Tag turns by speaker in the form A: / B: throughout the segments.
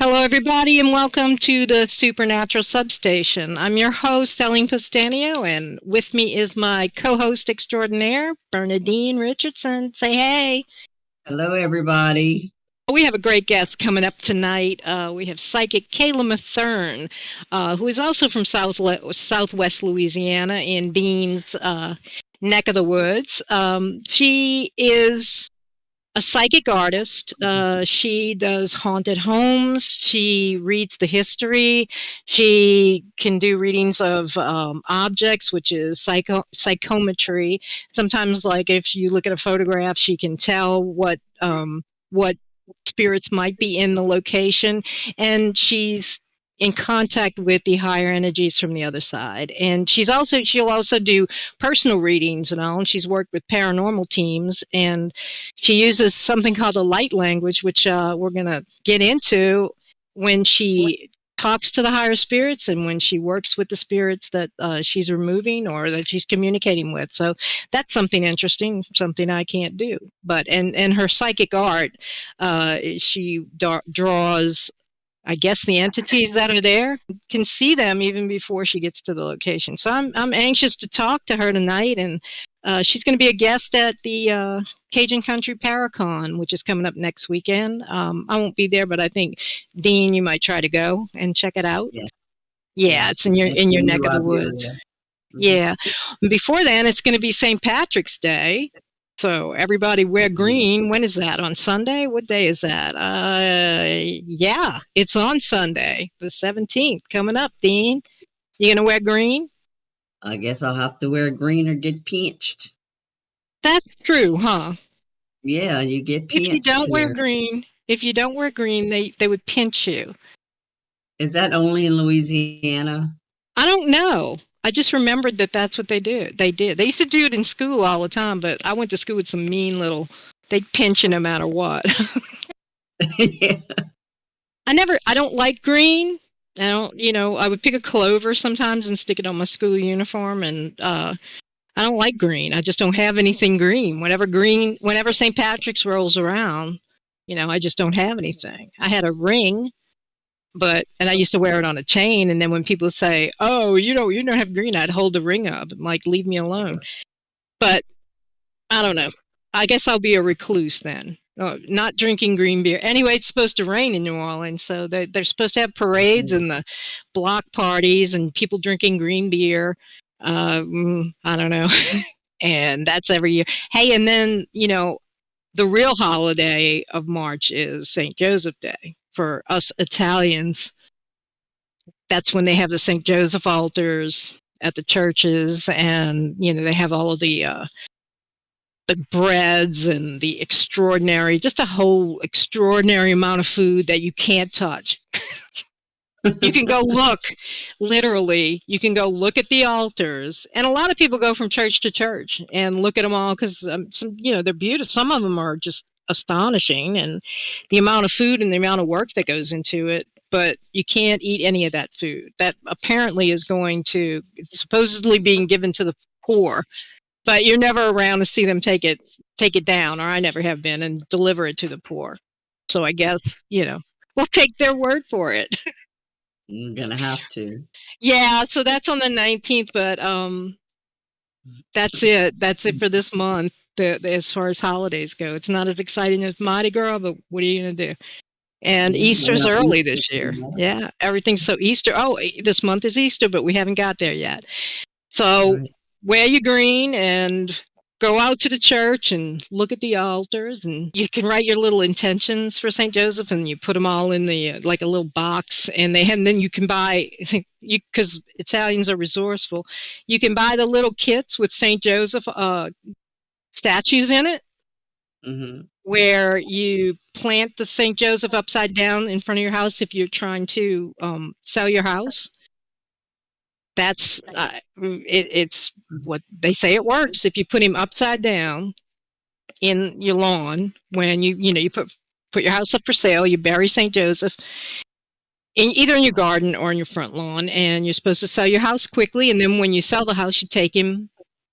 A: Hello, everybody, and welcome to the Supernatural Substation. I'm your host, Alyne Pustanio, and with me is my co-host extraordinaire, Bernadine Richardson. Say hey.
B: Hello, everybody.
A: We have a great guest coming up tonight. We have psychic Kayla Matherne, who is also from Southwest Louisiana in Dean's neck of the woods. She is a psychic artist. She does haunted homes. She reads the history. She can do readings of objects, which is psychometry. Sometimes, like if you look at a photograph, she can tell what spirits might be in the location, and she's in contact with the higher energies from the other side. And she'll also do personal readings and all. And she's worked with paranormal teams, and she uses something called a light language, which we're going to get into when she talks to the higher spirits and when she works with the spirits that she's removing or that she's communicating with. So that's something interesting, something I can't do. But and her psychic art, she draws, I guess, the entities that are there, can see them even before she gets to the location. So I'm anxious to talk to her tonight, and she's going to be a guest at the Cajun Country Paracon, which is coming up next weekend. I won't be there, but I think Dean, you might try to go and check it out.
B: Yes,
A: Yeah,
B: yes.
A: it's in your
B: It's in
A: neck
B: the
A: of the
B: love
A: woods.
B: area. Mhm.
A: Yeah. Before then, it's going to be St. Patrick's Day. So everybody wear green. When is that? On Sunday? What day is that? Yeah, it's on Sunday, the 17th, coming up, Dean. You going to wear green?
B: I guess I'll have to wear green or get pinched.
A: That's true, huh?
B: Yeah, you get
A: If you
B: pinched
A: don't wear
B: here.
A: green, they would pinch you.
B: Is that only in Louisiana?
A: I don't know. I just remembered that that's what they did. They did. They used to do it in school all the time, but I went to school with some mean little, they'd pinch you no matter what.
B: Yeah.
A: I don't like green. I don't, I would pick a clover sometimes and stick it on my school uniform. And I don't like green. I just don't have anything green. Whenever St. Patrick's rolls around, I just don't have anything. I had a ring, and I used to wear it on a chain. And then when people say, "Oh, you don't have green," I'd hold the ring up and like, leave me alone. But I don't know. I guess I'll be a recluse then. Not drinking green beer. Anyway, it's supposed to rain in New Orleans, so they're supposed to have parades and the block parties and people drinking green beer. I don't know. And that's every year. Hey, and then, the real holiday of March is St. Joseph Day for us Italians. That's when they have the St. Joseph altars at the churches, and, they have all of the breads and the just a whole extraordinary amount of food that you can't touch. You can go look, literally, you can go look at the altars. And a lot of people go from church to church and look at them all because they're beautiful. Some of them are just astonishing, and the amount of food and the amount of work that goes into it. But you can't eat any of that food. That apparently is supposedly being given to the poor, but you're never around to see them take it down, or I never have been, and deliver it to the poor. So I guess, we'll take their word for it.
B: I'm gonna have to.
A: Yeah, so that's on the 19th, but that's it. That's it for this month. As far as holidays go, it's not as exciting as Mardi Gras, but what are you going to do? And
B: Yeah, I
A: Easter's
B: got
A: early
B: Easter
A: this year.
B: coming up.
A: Yeah, everything's so Easter. Oh, this month is Easter, but we haven't got there yet. So
B: Right.
A: wear your green and go out to the church and look at the altars, and you can write your little intentions for St. Joseph, and you put them all in the like a little box, and then you can buy you because Italians are resourceful. You can buy the little kits with St. Joseph statues in it,
B: Mm-hmm.
A: where you plant the St. Joseph upside down in front of your house if you're trying to sell your house. It's what they say. It works if you put him upside down in your lawn when you put your house up for sale. You bury St. Joseph either in your garden or in your front lawn, and you're supposed to sell your house quickly. And then when you sell the house, you take him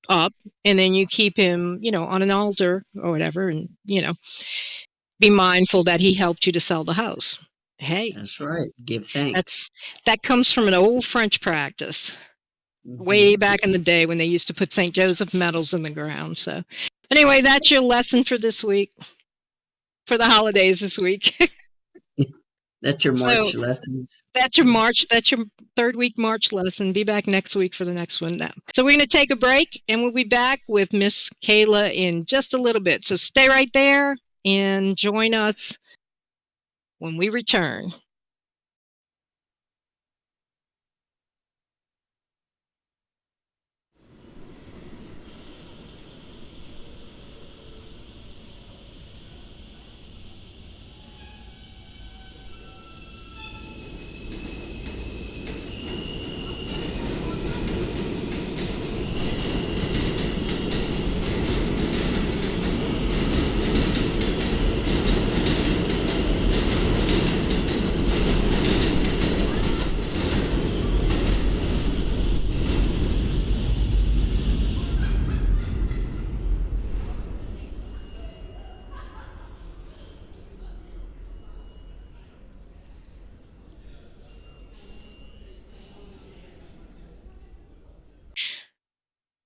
A: up, and then you keep him, on an altar or whatever, and be mindful that he helped you to sell the house. Hey,
B: That's right. Give thanks.
A: that's that comes from an old French practice way
B: Hmm.
A: back in the day when they used to put St. Joseph medals in the ground. So, anyway, that's your lesson for this week, for the holidays this week.
B: That's your
A: So,
B: March lessons.
A: that's your March. That's your third week March lesson. Be back next week for the next one now. So we're going to take a break, and we'll be back with Miss Kayla in just a little bit. So stay right there and join us when we return.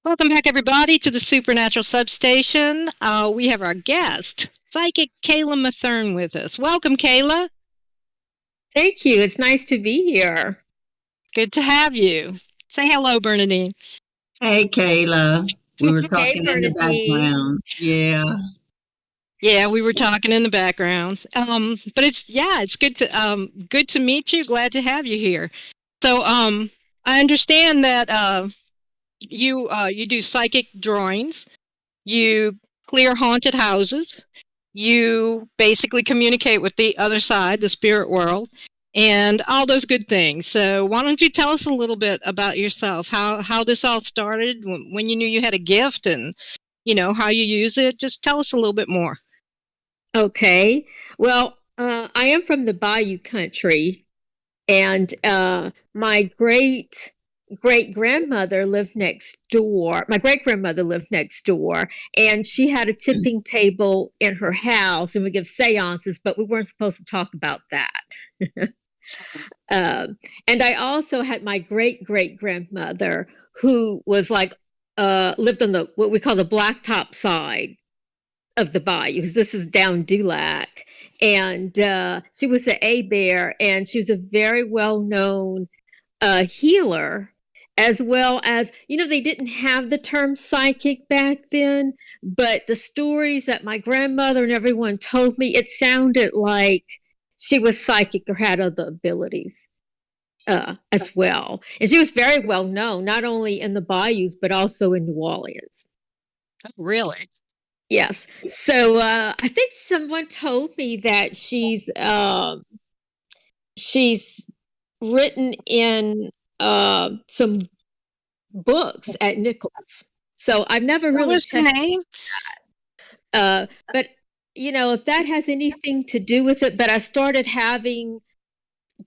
A: Welcome back, everybody, to the Supernatural Substation. We have our guest, psychic Kayla Matherne, with us. Welcome, Kayla.
C: Thank you. It's nice to be here.
A: Good to have you. Say hello, Bernadine.
B: Hey, Kayla. We were
C: Hey,
B: talking in the
C: Bernadine.
B: background. Yeah.
A: Yeah, we were talking in the background. But it's good to meet you. Glad to have you here. So I understand that you do psychic drawings. You clear haunted houses. You basically communicate with the other side, the spirit world, and all those good things. So why don't you tell us a little bit about yourself? How this all started when you knew you had a gift, and how you use it. Just tell us a little bit more.
C: Okay. Well, I am from the Bayou country, and my great grandmother lived next door. My great grandmother lived next door, and she had a tipping table in her house, and we give seances, but we weren't supposed to talk about that. And I also had my great grandmother who was like lived on the what we call the blacktop side of the bayou, because this is down Dulac, and she was an A bear, and she was a very well known healer. As well as, they didn't have the term psychic back then, but the stories that my grandmother and everyone told me, it sounded like she was psychic or had other abilities as well. And she was very well known, not only in the bayous, but also in New Orleans.
A: Oh, really?
C: Yes. So I think someone told me that she's written in some books at Nichols. So I've never
A: What
C: really
A: was the
C: checked.
A: name?
C: But if that has anything to do with it, but I started having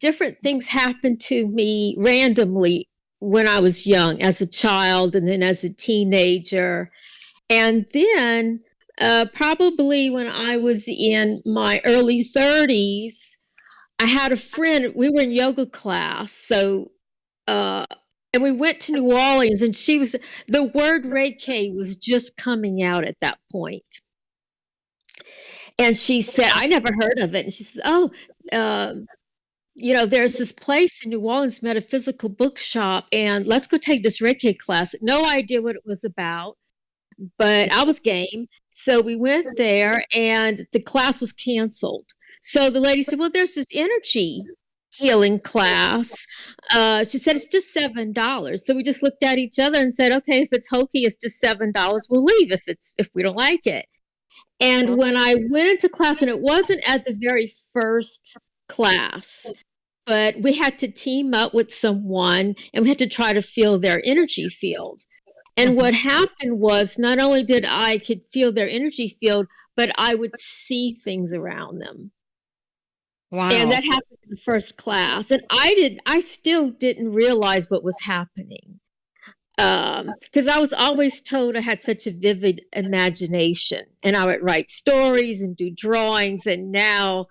C: different things happen to me randomly when I was young, as a child, and then as a teenager. And then probably when I was in my early 30s, I had a friend, we were in yoga class. So, and we went to New Orleans, and the word Reiki was just coming out at that point. And she said, I never heard of it. And she says, oh, um, there's this place in New Orleans, Metaphysical Bookshop, and let's go take this Reiki class. No idea what it was about, but I was game. So we went there, and the class was canceled. So the lady said, well, there's this energy healing class. She said, it's just $7. So we just looked at each other and said, okay, if it's hokey, it's just $7. We'll leave if we don't like it. And when I went into class, and it wasn't at the very first class, but we had to team up with someone, and we had to try to feel their energy field. And what happened was, not only did I could feel their energy field, but I would see things around them. And
A: Wow.
C: that happened in the first class. And I still didn't realize what was happening. Because I was always told I had such a vivid imagination, and I would write stories and do drawings. And now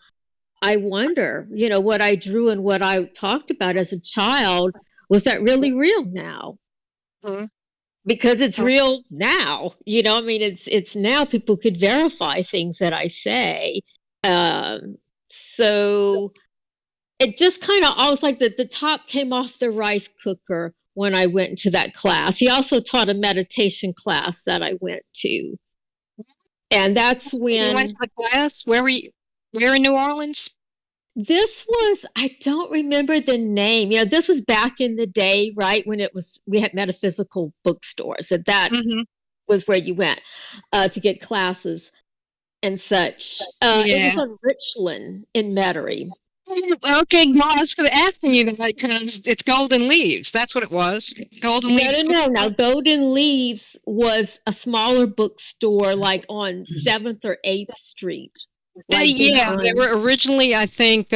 C: I wonder, what I drew and what I talked about as a child, was that really real now?
A: Mhm.
C: Because it's
A: Oh,
C: real now. I mean, it's now people could verify things that I say. So it just kind of, I was like, the top came off the rice cooker when I went into that class. He also taught a meditation class that I went to. And that's
A: you went to
C: when
A: the class? Where were you? Where in New Orleans?
C: this was, I don't remember the name. This was back in the day, right? When we had metaphysical bookstores, and that
A: Hmm.
C: was where you went to get classes and such. It
A: Yeah.
C: was on Richland in Metairie.
A: Okay, well, I was going to ask you that because it's Golden Leaves. That's what it was. Golden
C: No,
A: Leaves
C: no, no. Now,
A: bookstore.
C: Golden Leaves was a smaller bookstore, like on 7th or 8th Street, like
A: Yeah, they
C: behind.
A: were originally, I think,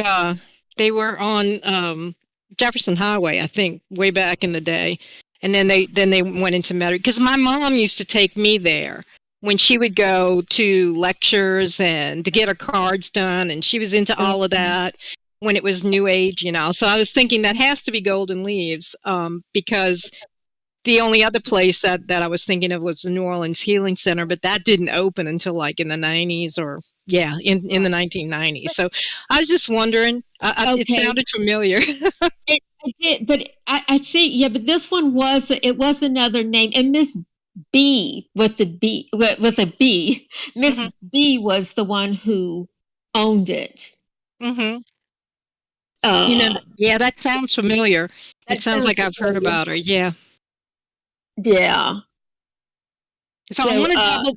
A: they were on Jefferson Highway, I think, way back in the day. And then they went into Metairie because my mom used to take me there when she would go to lectures and to get her cards done, and she was into all of that when it was New Age. So I was thinking that has to be Golden Leaves, because the only other place that I was thinking of was the New Orleans Healing Center, but that didn't open until like in the 90s, or yeah, in the 1990s. So I was just wondering, it
C: Okay.
A: sounded familiar.
C: I did, but I think, yeah, but this one it was another name. And Miss B with the B with a B, Miss
A: Hmm.
C: B was the one who owned it.
A: Hmm.
C: Uh,
A: Yeah, that sounds familiar. It
C: that
A: sounds
C: sounds
A: like I've heard
C: familiar.
A: about her. Yeah.
C: Yeah.
A: So I
C: So,
A: want to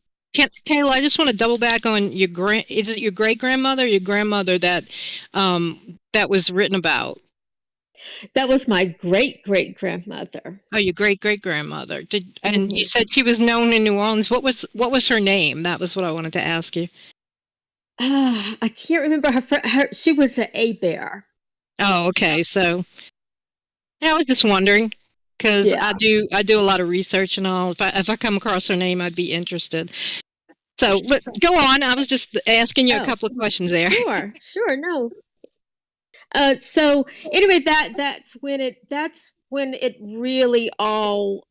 A: Kayla, I just want to double back on is it your great grandmother, your grandmother that was written about?
C: that was my great great grandmother.
A: Oh, your great great grandmother. And you
C: Hmm.
A: said she was known in New Orleans. What was her name? That was what I wanted to ask you.
C: I can't remember her. She was an A bear.
A: Oh, okay. So yeah, I was just wondering because I
C: Yeah.
A: do a lot of research and all. If I come across her name, I'd be interested. So, but go on. I was just asking you a
C: Oh,
A: couple of questions there.
C: sure, sure. No, so anyway, that's when it really all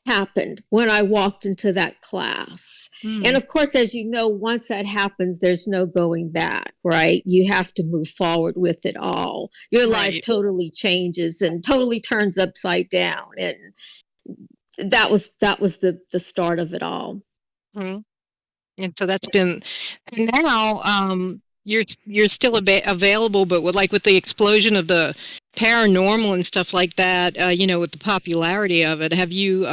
C: happened, when I walked into that class. And
A: Hmm.
C: of course, as you know, once that happens, there's no going back, right? You have to move forward with it all. Your life
A: Right.
C: totally changes and totally turns upside down. And that was the start of it all.
A: Hmm. And so that's been, and now you're still available, but with the explosion of the paranormal and stuff like that, with the popularity of it, have you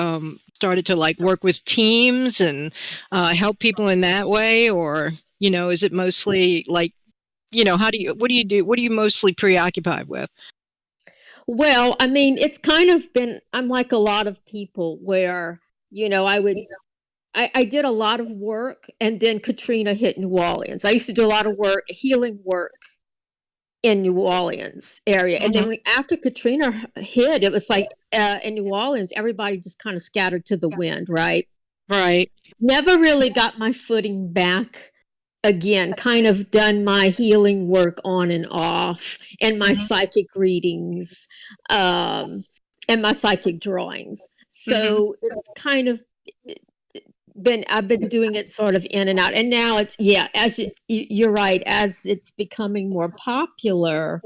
A: started to like work with teams and help people in that way, or is it mostly like how do you what do you do? What are you mostly preoccupied with?
C: Well, I mean, it's kind of been, I'm like a lot of people where, I did a lot of work, and then Katrina hit New Orleans. I used to do a lot of work, healing work in New Orleans area. And then
A: Hmm.
C: after Katrina hit, it was like in New Orleans, everybody just kind of scattered to the wind, right?
A: Right.
C: Never really got my footing back again, kind of done my healing work on and off, and my
A: Hmm.
C: psychic readings, um, and my psychic drawings.
A: Hmm.
C: So it's kind of I've been doing it sort of in and out, and now it's, yeah, as you're right, as it's becoming more popular,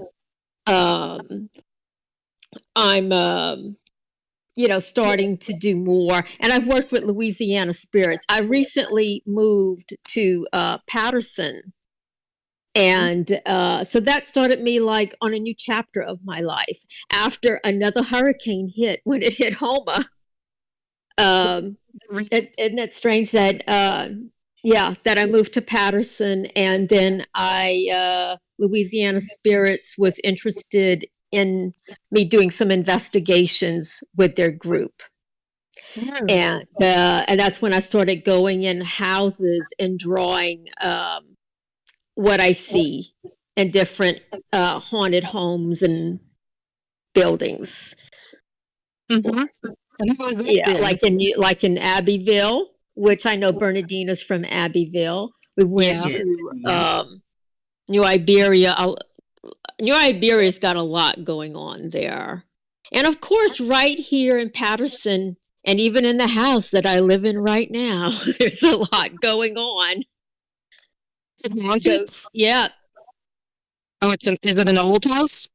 C: um, I'm starting to do more, and I've worked with Louisiana spirits. I recently moved to Patterson. And so that started me like on a new chapter of my life after another hurricane hit, when it hit Homa. Um, isn't that strange that, yeah, that I moved to Patterson, and then Louisiana Spirits was interested in me doing some investigations with their group.
A: Hmm.
C: And that's when I started going in houses and drawing what I see in different haunted homes and buildings.
A: Hmm. And how has that
C: Yeah,
A: been?
C: like in Abbeville, which I know Bernadine is from Abbeville. We went
A: Yeah.
B: Yes,
C: to
B: yeah.
C: New Iberia. New Iberia's got a lot going on there. And of course, right here in Patterson, and even in the house that I live in right now, there's a lot going on.
A: Is it haunted?
C: Yeah.
A: Oh, is it an old house?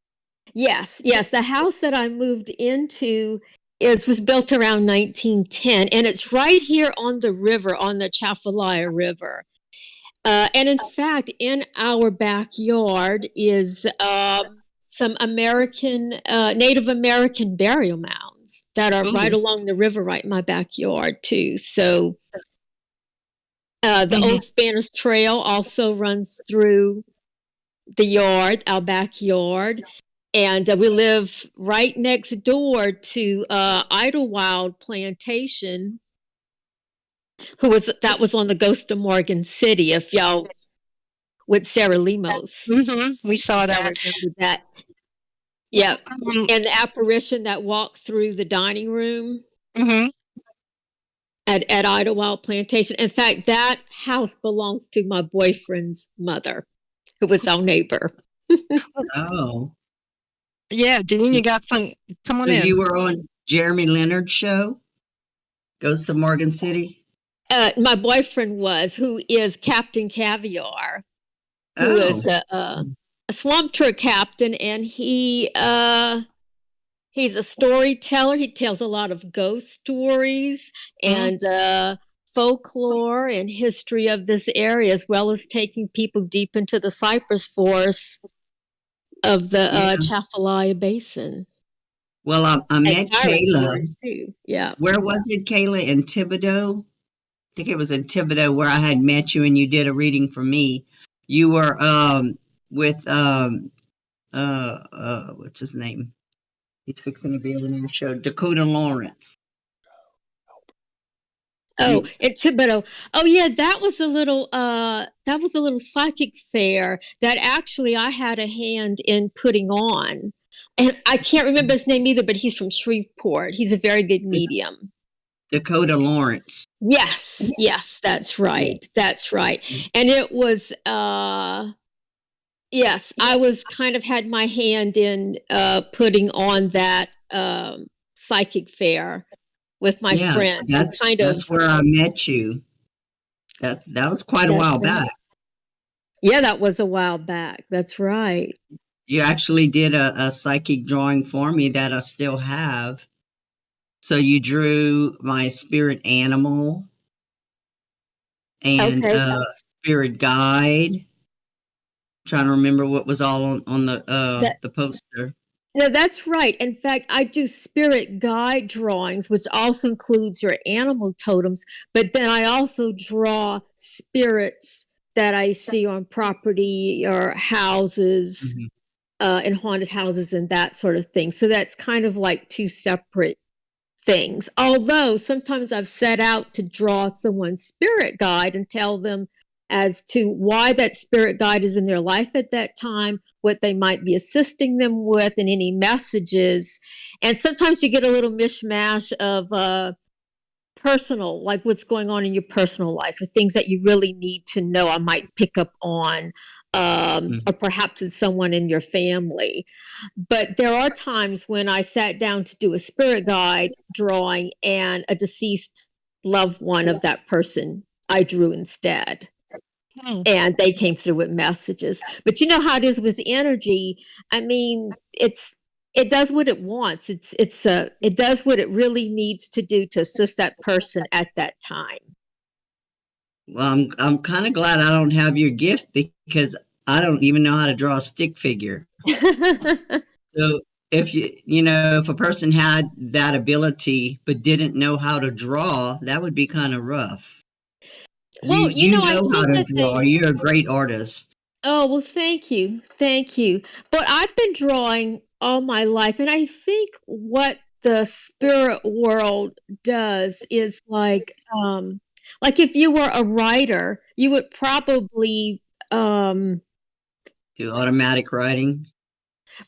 C: Yes. The house that I moved into was built around 1910, and it's right here on the river, on the Chafalaya River. And in fact, in our backyard is some Native American burial mounds that are right
A: Ooh.
C: along the river, right in my backyard too. So the
A: Mhm.
C: Old Spanish Trail also runs through our backyard. And we live right next door to Idlewild Plantation, that was on the Ghost of Morgan City, if y'all with Sarah Lemos.
A: We saw
C: Y'all
A: that.
C: remember that? Yep.
A: Um,
C: And the apparition that walked through the dining room
A: mhm.
C: at Idlewild Plantation. In fact, that house belongs to my boyfriend's mother, who was our neighbor.
B: Oh,
A: Yeah, Dean, you got some. Come
B: so
A: on in.
B: you were on Jeremy Leonard's show, Goes to Morgan City?
C: My boyfriend who is Captain Caviar, who
B: Oh,
C: is a swamp tour captain, and he's a storyteller. He tells a lot of ghost stories
A: Mhm.
C: and folklore and history of this area, as well as taking people deep into the cypress forests of the
B: yeah.
C: Chafalaya Basin.
B: Well, I
C: And
B: met
C: pirate
B: Kayla.
C: stories too. Yeah.
B: Where was it, Kayla? In Thibodeau? I think it was in Thibodeau where I had met you and you did a reading for me. You were with what's his name? He's fixing to be on our show. Dakota Lawrence.
C: Oh,
B: You
C: in Thibodeau. Oh yeah, that was a little psychic fair that actually I had a hand in putting on. And I can't remember his name either, but he's from Shreveport. He's a very good medium.
B: Dakota Lawrence.
C: Yes, that's
B: Yeah.
C: right. That's right. And it was yes, I was kind of had my hand in putting on that psychic fair with my
B: Yeah,
C: friends and kind of
B: that's where I met you. That was quite a
C: that's
B: while
C: right.
B: back.
C: Yeah, that was a while back. That's right.
B: You actually did a psychic drawing for me that I still have. So you drew my spirit animal and
C: Okay.
B: spirit guide. Trying to remember what was all on
C: That
B: the poster.
C: No, that's right. In fact, I do spirit guide drawings, which also includes your animal totems, but then I also draw spirits that I see on property or houses,
B: Mhm.
C: in haunted houses and that sort of thing. So that's kind of like two separate things. Although sometimes I've set out to draw someone's spirit guide and tell them as to why that spirit guide is in their life at that time, what they might be assisting them with, and any messages. And sometimes you get a little mishmash of personal, like what's going on in your personal life, or things that you really need to know. I might pick up on, or
B: Mhm.
C: perhaps it's someone in your family. But there are times when I sat down to do a spirit guide drawing and a deceased loved one of that person I drew instead.
A: Hmm.
C: And they came through with messages. But you know how it is with energy. I mean, it does what it wants. It does what it really needs to do to assist that person at that time.
B: Well, I'm kind of glad I don't have your gift because I don't even know how to draw a stick figure. So if if a person had that ability but didn't know how to draw, that would be kind of rough.
C: Well,
B: You
C: I
B: know how
C: think
B: to
C: that
B: draw. You're a great artist.
C: oh, well, thank you. Thank you. But I've been drawing all my life, and I think what the spirit world does is like if you were a writer, you would probably
B: Do automatic writing.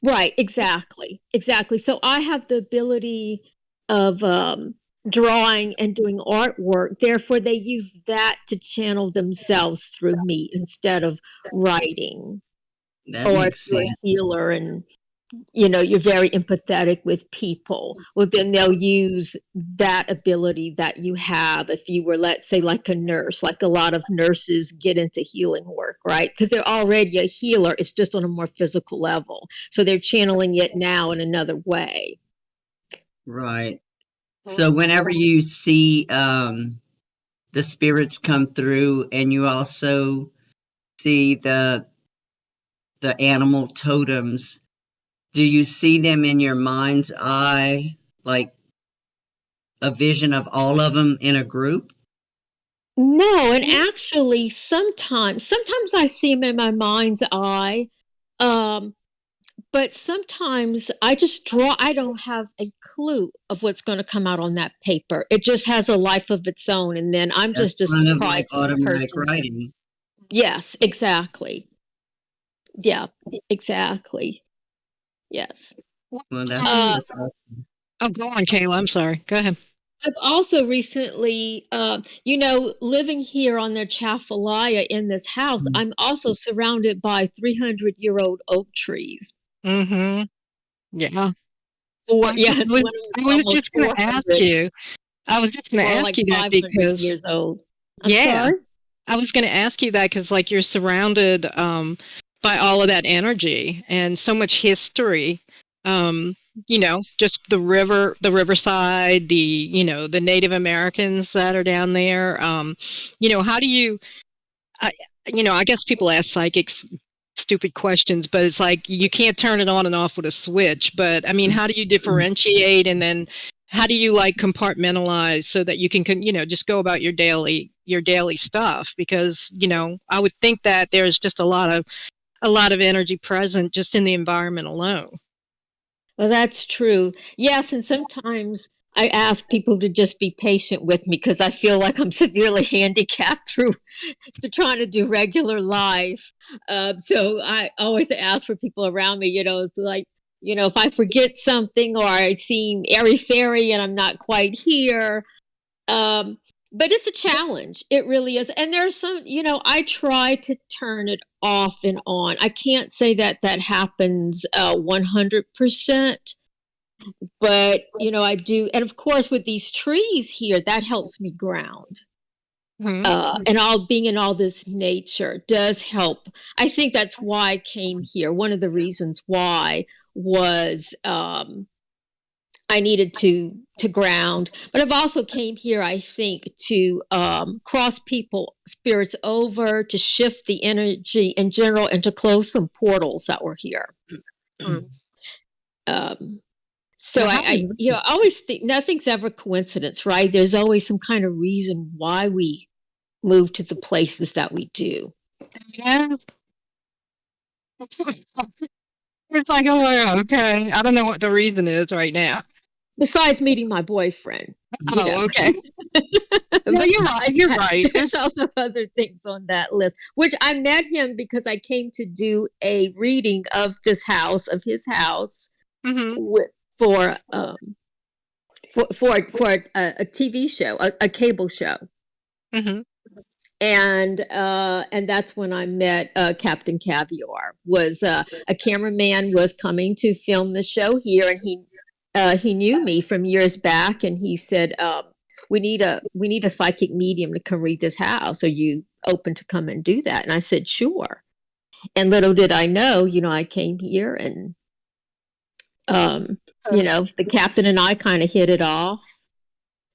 C: right, exactly. Exactly. So I have the ability of drawing and doing artwork. Therefore, they use that to channel themselves through me instead of writing.
B: That
C: or if
B: makes
C: you're a
B: sense.
C: healer and you're very empathetic with people, well, then they'll use that ability that you have. If you were, let's say, like a nurse, like a lot of nurses get into healing work, right? Because they're already a healer. It's just on a more physical level. So they're channeling it now in another way.
B: Right. So whenever you see the spirits come through, and you also see the animal totems, do you see them in your mind's eye, like a vision of all of them in a group?
C: No, and actually, sometimes I see them in my mind's eye. Um, But sometimes I just draw, I don't have a clue of what's going to come out on that paper. It just has a life of its own. And then I'm
B: That's
C: just a
B: kind of like
C: surprised
B: automatic
C: person.
B: writing.
C: Yes, exactly. Yeah, exactly. Yes.
B: Well,
C: Uh,
B: that's awesome.
A: Oh, go on, Kayla. I'm sorry. Go ahead.
C: I've also recently, living here on the Chafalaya in this house,
B: Mm.
C: I'm also surrounded by 300-year-old oak trees.
A: Mm-hmm. Yeah.
C: Yeah, it's one of them's
A: I was
C: almost
A: just going to ask
C: 400,
A: you. I was just going to
C: more
A: ask
C: like
A: you that
C: 500
A: because,
C: years old. I'm
A: yeah,
C: sorry?
A: I was going to ask you that because, like, you're surrounded by all of that energy and so much history. Um, just the riverside, the Native Americans that are down there. How do you, I, I guess people ask psychics stupid questions, but it's like you can't turn it on and off with a switch. But I mean, how do you differentiate, and then how do you like compartmentalize so that you can just go about your daily stuff? Because I would think that there's just a lot of energy present just in the environment alone.
C: Well, that's true. Yes, and sometimes I ask people to just be patient with me because I feel like I'm severely handicapped through to trying to do regular life. So I always ask for people around me, like, if I forget something or I seem airy fairy and I'm not quite here. Um, but it's a challenge. It really is. And there's some, I try to turn it off and on. I can't say that that happens 100%, but, I do. And of course, with these trees here, that helps me ground.
A: Mhm.
C: And all being in all this nature does help. I think that's why I came here. One of the reasons why was I needed to ground, but I've also came here, I think, to cross people spirits over, to shift the energy in general, and to close some portals that were here.
A: Mm.
C: Um, so
A: Now, how
C: I always think nothing's ever coincidence, right? There's always some kind of reason why we move to the places that we do.
A: yeah. It's like, oh, yeah, okay. I don't know what the reason is right now.
C: Besides meeting my boyfriend,
A: Oh, okay. No, you're right.
C: besides
A: You're
C: that,
A: right.
C: there's also other things on that list, which I met him because I came to do a reading of his house,
A: Mm-hmm.
C: with, for a TV show, a cable show.
A: Mm-hmm.
C: And that's when I met Captain Caviar. Was a cameraman was coming to film the show here, and he knew me from years back, and he said, "We need a psychic medium to come read this house. Are you open to come and do that?" And I said, "Sure." And little did I know, I came here, and the captain and I kind of hit it off.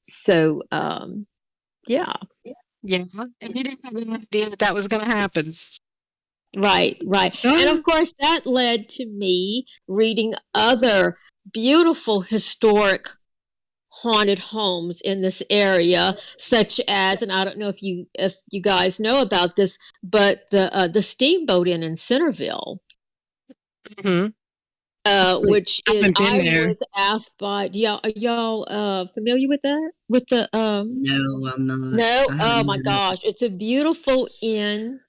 C: So yeah.
A: Yeah. And you didn't have any idea that was going to happen.
C: Right, right. And of course, that led to me reading other beautiful historic haunted homes in this area, such as, and I don't know if you guys know about this, but the Steamboat Inn in Centerville,
A: Mm-hmm. I
C: which is
A: haven't been
C: I
A: there.
C: was asked by, are y'all familiar with that? With the
B: No, I'm not.
C: no,
B: I
C: oh
B: haven't
C: my
B: heard of
C: gosh, it's a beautiful inn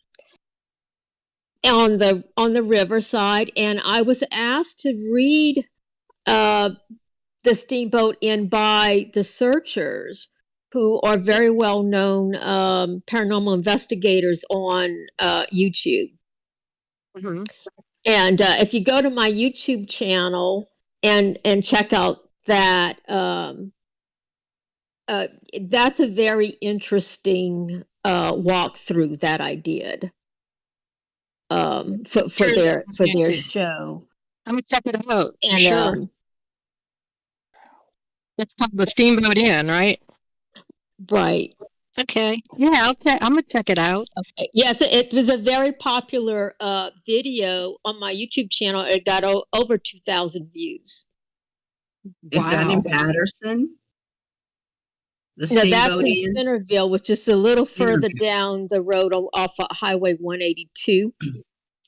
C: on the riverside, and I was asked to read uh, the Steamboat Inn by the Searchers, who are very well known paranormal investigators on YouTube.
A: Mm-hmm.
C: And if you go to my YouTube channel and check out that, that's a very interesting walkthrough that I did
A: Sure,
C: for their
A: definitely.
C: show.
A: I'm gonna check it out for
C: And
A: sure. It's called the Steamboat Inn, right?
C: right.
A: Okay. Yeah, okay. I'm gonna check it out.
C: Okay. Yes, it was a very popular video on my YouTube channel. It got over 2,000 views.
B: Is that in
A: Wow.
B: Patterson? The
C: Now that's
B: Steamboat
C: in
B: Inn?
C: Centerville, which is a little further
B: Interview.
C: down the road off of Highway 182.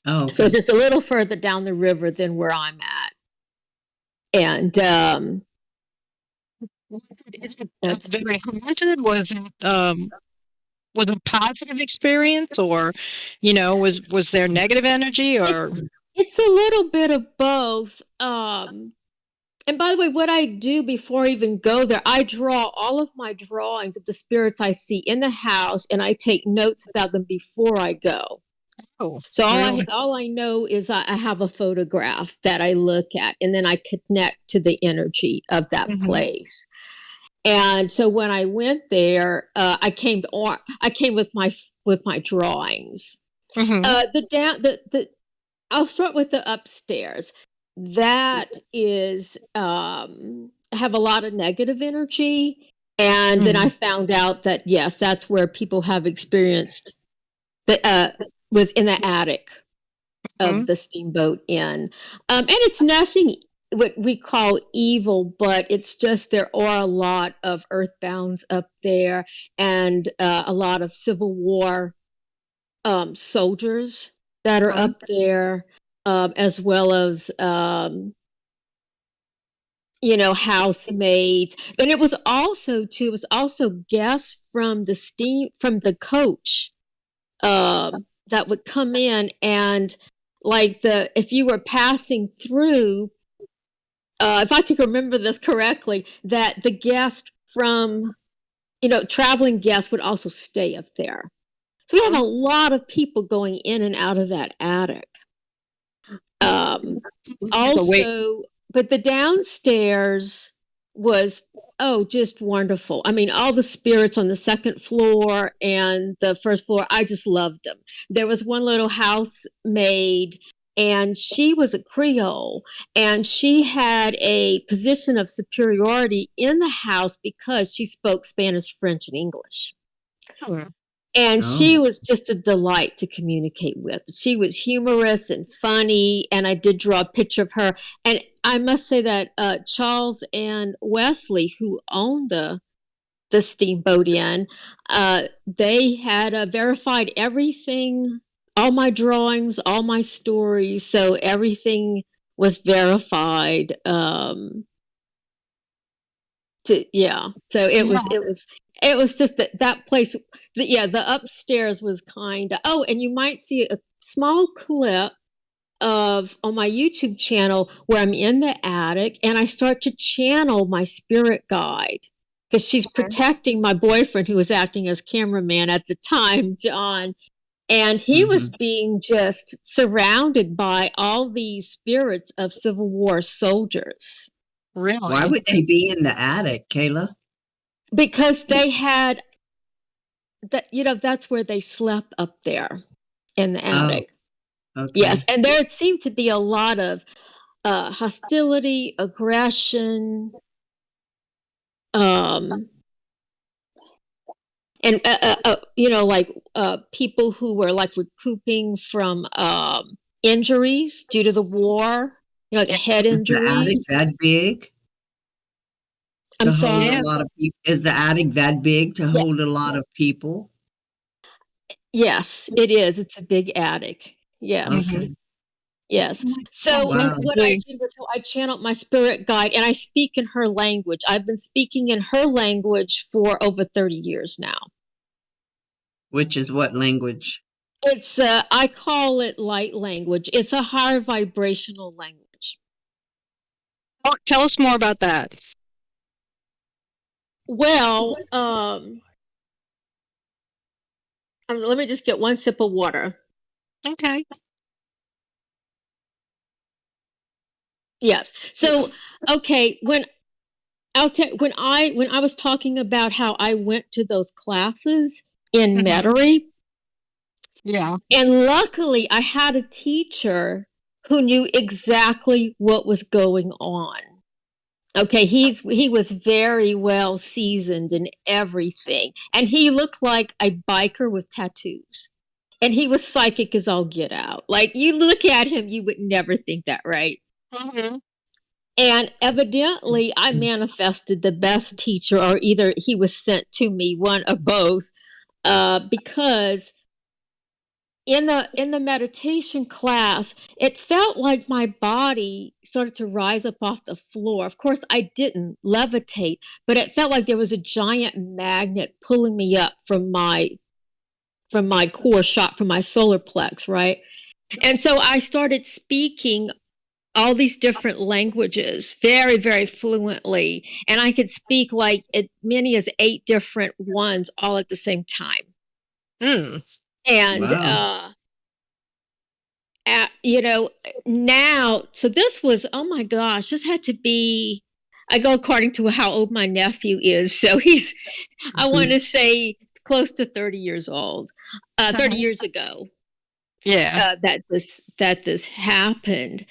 B: Oh,
C: So
B: okay.
C: it's just a little further down the river than where I'm at. And
A: Is it
C: that's
A: very haunted? Was it a positive experience, or was there negative energy, or
C: it's a little bit of both. And by the way, what I do before I even go there, I draw all of my drawings of the spirits I see in the house, and I take notes about them before I go.
A: oh,
C: So
A: really?
C: all I know is I have a photograph that I look at, and then I connect to the energy of that
A: Mm-hmm.
C: place. And so when I went there, I came with my drawings.
A: Mm-hmm.
C: I'll start with the upstairs. That is have a lot of negative energy. And then I found out that yes, that's where people have experienced the was in the attic
A: Mm-hmm.
C: of the Steamboat Inn. And it's nothing what we call evil, but it's just there are a lot of earthbounds up there and a lot of Civil War soldiers that are
A: Mm-hmm.
C: up there, as well as housemaids. And it was also guests from the coach that would come in, and like if you were passing through, if I could remember this correctly, that the guest from traveling guests would also stay up there. So we have a lot of people going in and out of that attic.
A: Wait.
C: Also, but the downstairs was just wonderful. I mean, all the spirits on the second floor and the first floor, I just loved them. There was one little housemaid, and she was a Creole, and she had a position of superiority in the house because she spoke Spanish, French, and English.
A: Oh,
C: And
B: Oh,
C: she was just a delight to communicate with. She was humorous and funny, and I did draw a picture of her. And I must say that Charles and Wesley, who owned the Steamboat Inn, they had verified everything, all my drawings, all my stories. So everything was verified. So it was just that place. The upstairs was kind of. Oh, and you might see a small clip of on my YouTube channel where I'm in the attic and I start to channel my spirit guide because she's protecting my boyfriend who was acting as cameraman at the time, John. And he was being just surrounded by all these spirits of Civil War soldiers.
A: really?
B: why would they be in the attic, Kayla?
C: Because they had that's where they slept up there in the
B: Oh,
C: attic. Yes,
B: okay.
C: and there seemed to be a lot of hostility, aggression, um, and like people who were like recouping from injuries due to the war, like head
B: Is the attic
C: injuries.
B: that big
C: I'm
B: to hold a
C: sorry.
A: Yeah.
B: lot of people? Is the attic that big to
C: Yeah.
B: hold a lot of people?
C: Yes, it is. It's a big attic. Yes.
A: Mm-hmm.
B: Okay.
C: Yes. So
B: Wow.
C: what I did was I channeled my spirit guide and I speak in her language. I've been speaking in her language for over 30 years now.
B: Which is what language?
C: It's I call it light language. It's a higher vibrational language.
A: Oh, tell us more about that.
C: Well, let me just get one sip of water.
A: Okay.
C: Yes. So, okay, when when I was talking about how I went to those classes in
A: Mhm.
C: Metairie,
A: Yeah.
C: and luckily I had a teacher who knew exactly what was going on. Okay, he was very well seasoned in everything, and he looked like a biker with tattoos. And he was psychic as all get out. Like, you look at him, you would never think that, right?
A: Mhm.
C: And evidently, I manifested the best teacher, or either he was sent to me, one or both, because in the meditation class, it felt like my body started to rise up off the floor. Of course, I didn't levitate, but it felt like there was a giant magnet pulling me up from my core shot, from my solar plex, right? And so I started speaking all these different languages very, very fluently. And I could speak like as many as 8 different ones all at the same time.
A: Mm.
C: And,
B: Wow.
C: you know, now, so this was, oh my gosh, this had to be, I go according to how old my nephew is. So he's, I want
B: Mhm.
C: to say close to 30 years old, 30
A: Uh-huh.
C: years ago.
A: Yeah.
C: That this happened.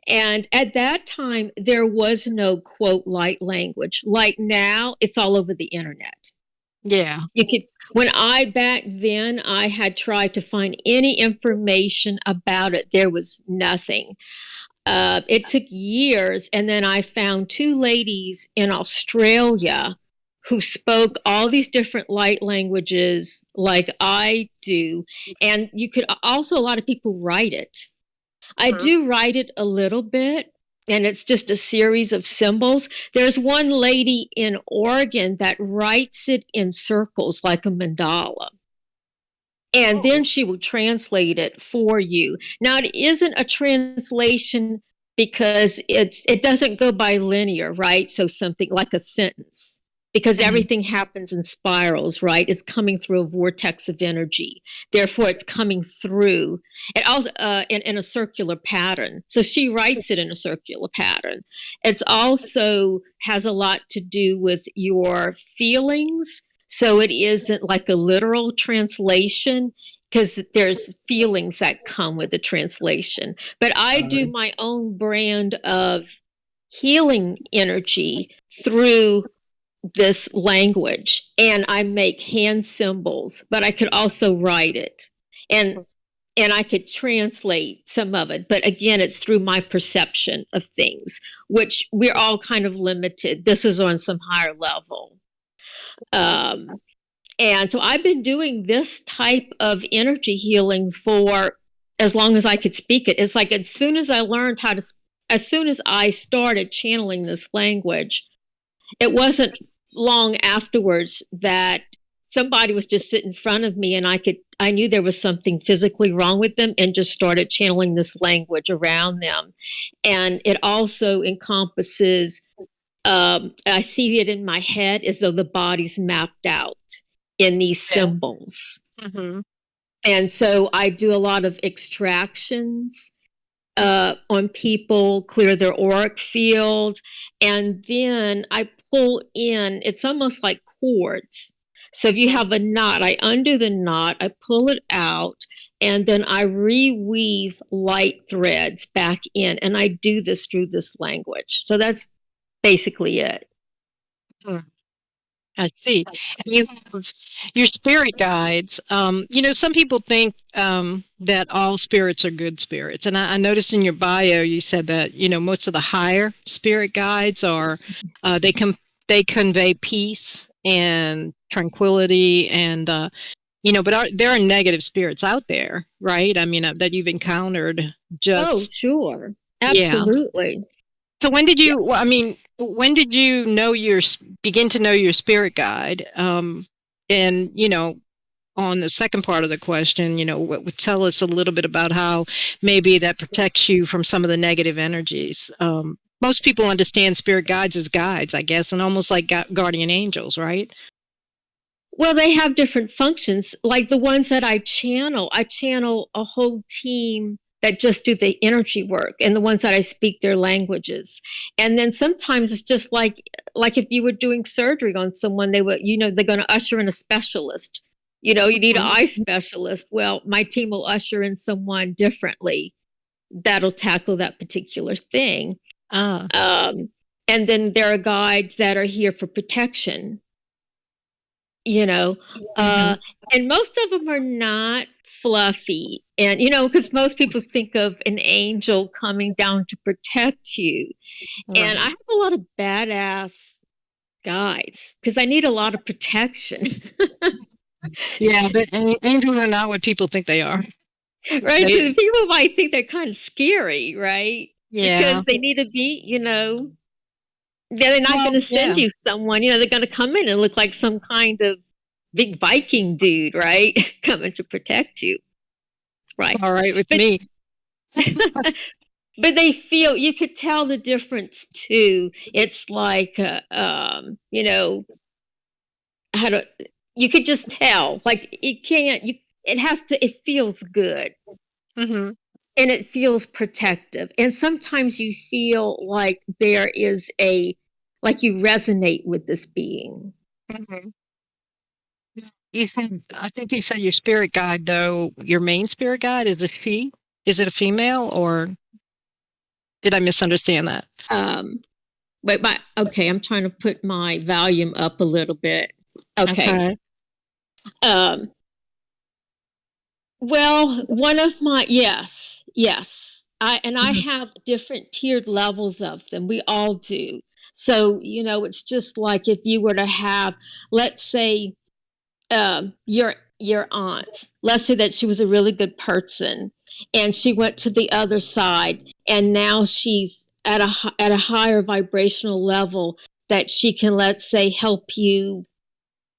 C: And at that time, there was no quote light language. Like now, it's all over the internet.
A: Yeah.
C: You could, when I back then, I had tried to find any information about it. There was nothing. It took years, and then I found 2 ladies in Australia who spoke all these different light languages like I do. And you could also, a lot of people write it. I
A: Mhm.
C: do write it a little bit, and it's just a series of symbols. There's one lady in Oregon that writes it in circles like a mandala. And then
A: Oh.
C: she will translate it for you. Now, it isn't a translation because it doesn't go by linear, right? So something like a sentence, because
A: Mhm.
C: everything happens in spirals, right? It's coming through a vortex of energy. Therefore, it's coming through it also in a circular pattern. So she writes it in a circular pattern. It's also has a lot to do with your feelings, so it isn't like a literal translation, because there's feelings that come with the translation. But I do
B: Sorry.
C: my own brand of healing energy through this language, and I make hand symbols, but I could also write it. And I could translate some of it, but again, it's through my perception of things, which we're all kind of limited. This is on some higher level. Um, and so I've been doing this type of energy healing for as long as I could speak it. It's like as soon as I learned how to, as soon as I started channeling this language, it wasn't long afterwards that somebody was just sitting in front of me, and I knew there was something physically wrong with them, and just started channeling this language around them. And it also encompasses, I see it in my head as though the body's mapped out in these
A: Yeah.
C: symbols.
A: Mhm.
C: And so I do a lot of extractions on people, clear their auric field, and then I pull in, it's almost like cords. So if you
A: Mhm.
C: have a knot, I undo the knot, I pull it out, and then I reweave light threads back in. And I do this through this language. So that's basically it.
A: Mm. I see. And you have your spirit guides. Some people think that all spirits are good spirits. And I noticed in your bio you said that, most of the higher spirit guides are they convey peace and tranquility and but there are negative spirits out there, right? I mean, that you've encountered
C: Oh,
A: just
C: sure.
A: yeah.
C: Absolutely.
A: So when did you?
C: Yes.
A: Well, I mean, when did you know begin to know your spirit guide? And on the second part of the question, what would tell us a little bit about how maybe that protects you from some of the negative energies. Most people understand spirit guides as guides, I guess, and almost like guardian angels, right?
C: Well, they have different functions. Like the ones that I channel a whole team that just do the energy work, and the ones that I speak their languages. And then sometimes it's just like if you were doing surgery on someone, they would, they're going to usher in a specialist. You need an eye specialist. Well, my team will usher in someone differently that'll tackle that particular thing. And then there are guides that are here for protection. And most of them are not fluffy. And, because most people think of an angel coming down to protect you.
A: Right.
C: And I have a lot of badass guides because I need a lot of protection.
A: Yeah, but angels are not what people think they are.
C: Right. So people might think they're kind of scary, right?
A: Yeah.
C: Because they need to be, they're not going to send you someone, they're going to come in and look like some kind of big Viking dude, right? Coming to protect you. Right.
A: All right with me.
C: But they feel, you could tell the difference too. It's like, you could just tell, like it feels good.
A: Mm-hmm.
C: And it feels protective. And sometimes you feel like there is like you resonate with this being.
A: Mm-hmm. I think you said your spirit guide, though, your main spirit guide is a she? Is it a female, or did I misunderstand that?
C: Okay, I'm trying to put my volume up a little bit. Okay. Well, one of my, yes. I have different tiered levels of them. We all do. So, it's just like if you were to have, let's say, your aunt, let's say that she was a really good person and she went to the other side, and now she's at a higher vibrational level that she can, let's say, help you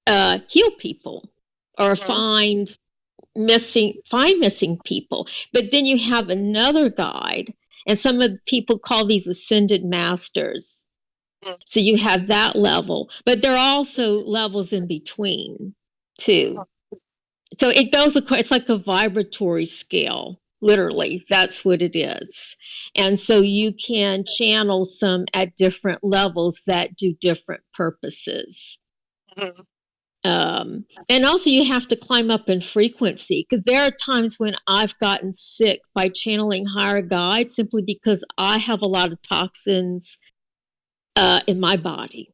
C: heal people or find missing people. But then you have another guide, and some of the people call these ascended masters. So you have that level, but there are also levels in between too. So it goes across, it's like a vibratory scale. Literally, that's what it is. And so you can channel some at different levels that do different purposes. And also you have to climb up in frequency, because there are times when I've gotten sick by channeling higher guides simply because I have a lot of toxins in my body.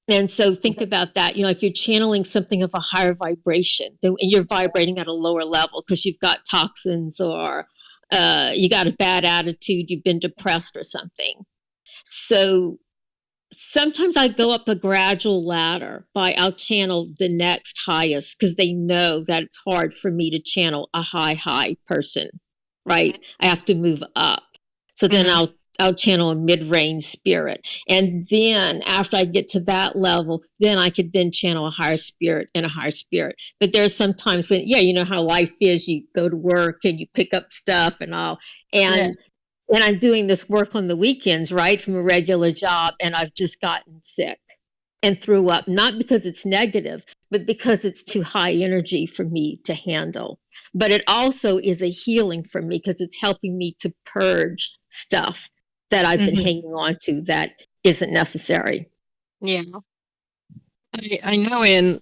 C: And so think about that, like you're channeling something of a higher vibration, and you're vibrating at a lower level because you've got toxins, or you got a bad attitude, you've been depressed or something. So sometimes I go up a gradual ladder I'll channel the next highest, because they know that it's hard for me to channel a high person, right? I have to move up. So then I'll channel a mid-range spirit. And then after I get to that level, then I could then channel a higher spirit and a higher spirit. But there's some times when, you know how life is, you go to work and you pick up stuff and all. And I'm doing this work on the weekends, right, from a regular job, and I've just gotten sick and threw up, not because it's negative, but because it's too high energy for me to handle. But it also is a healing for me, because it's helping me to purge stuff that I've been hanging on to that isn't necessary.
A: Yeah. I know in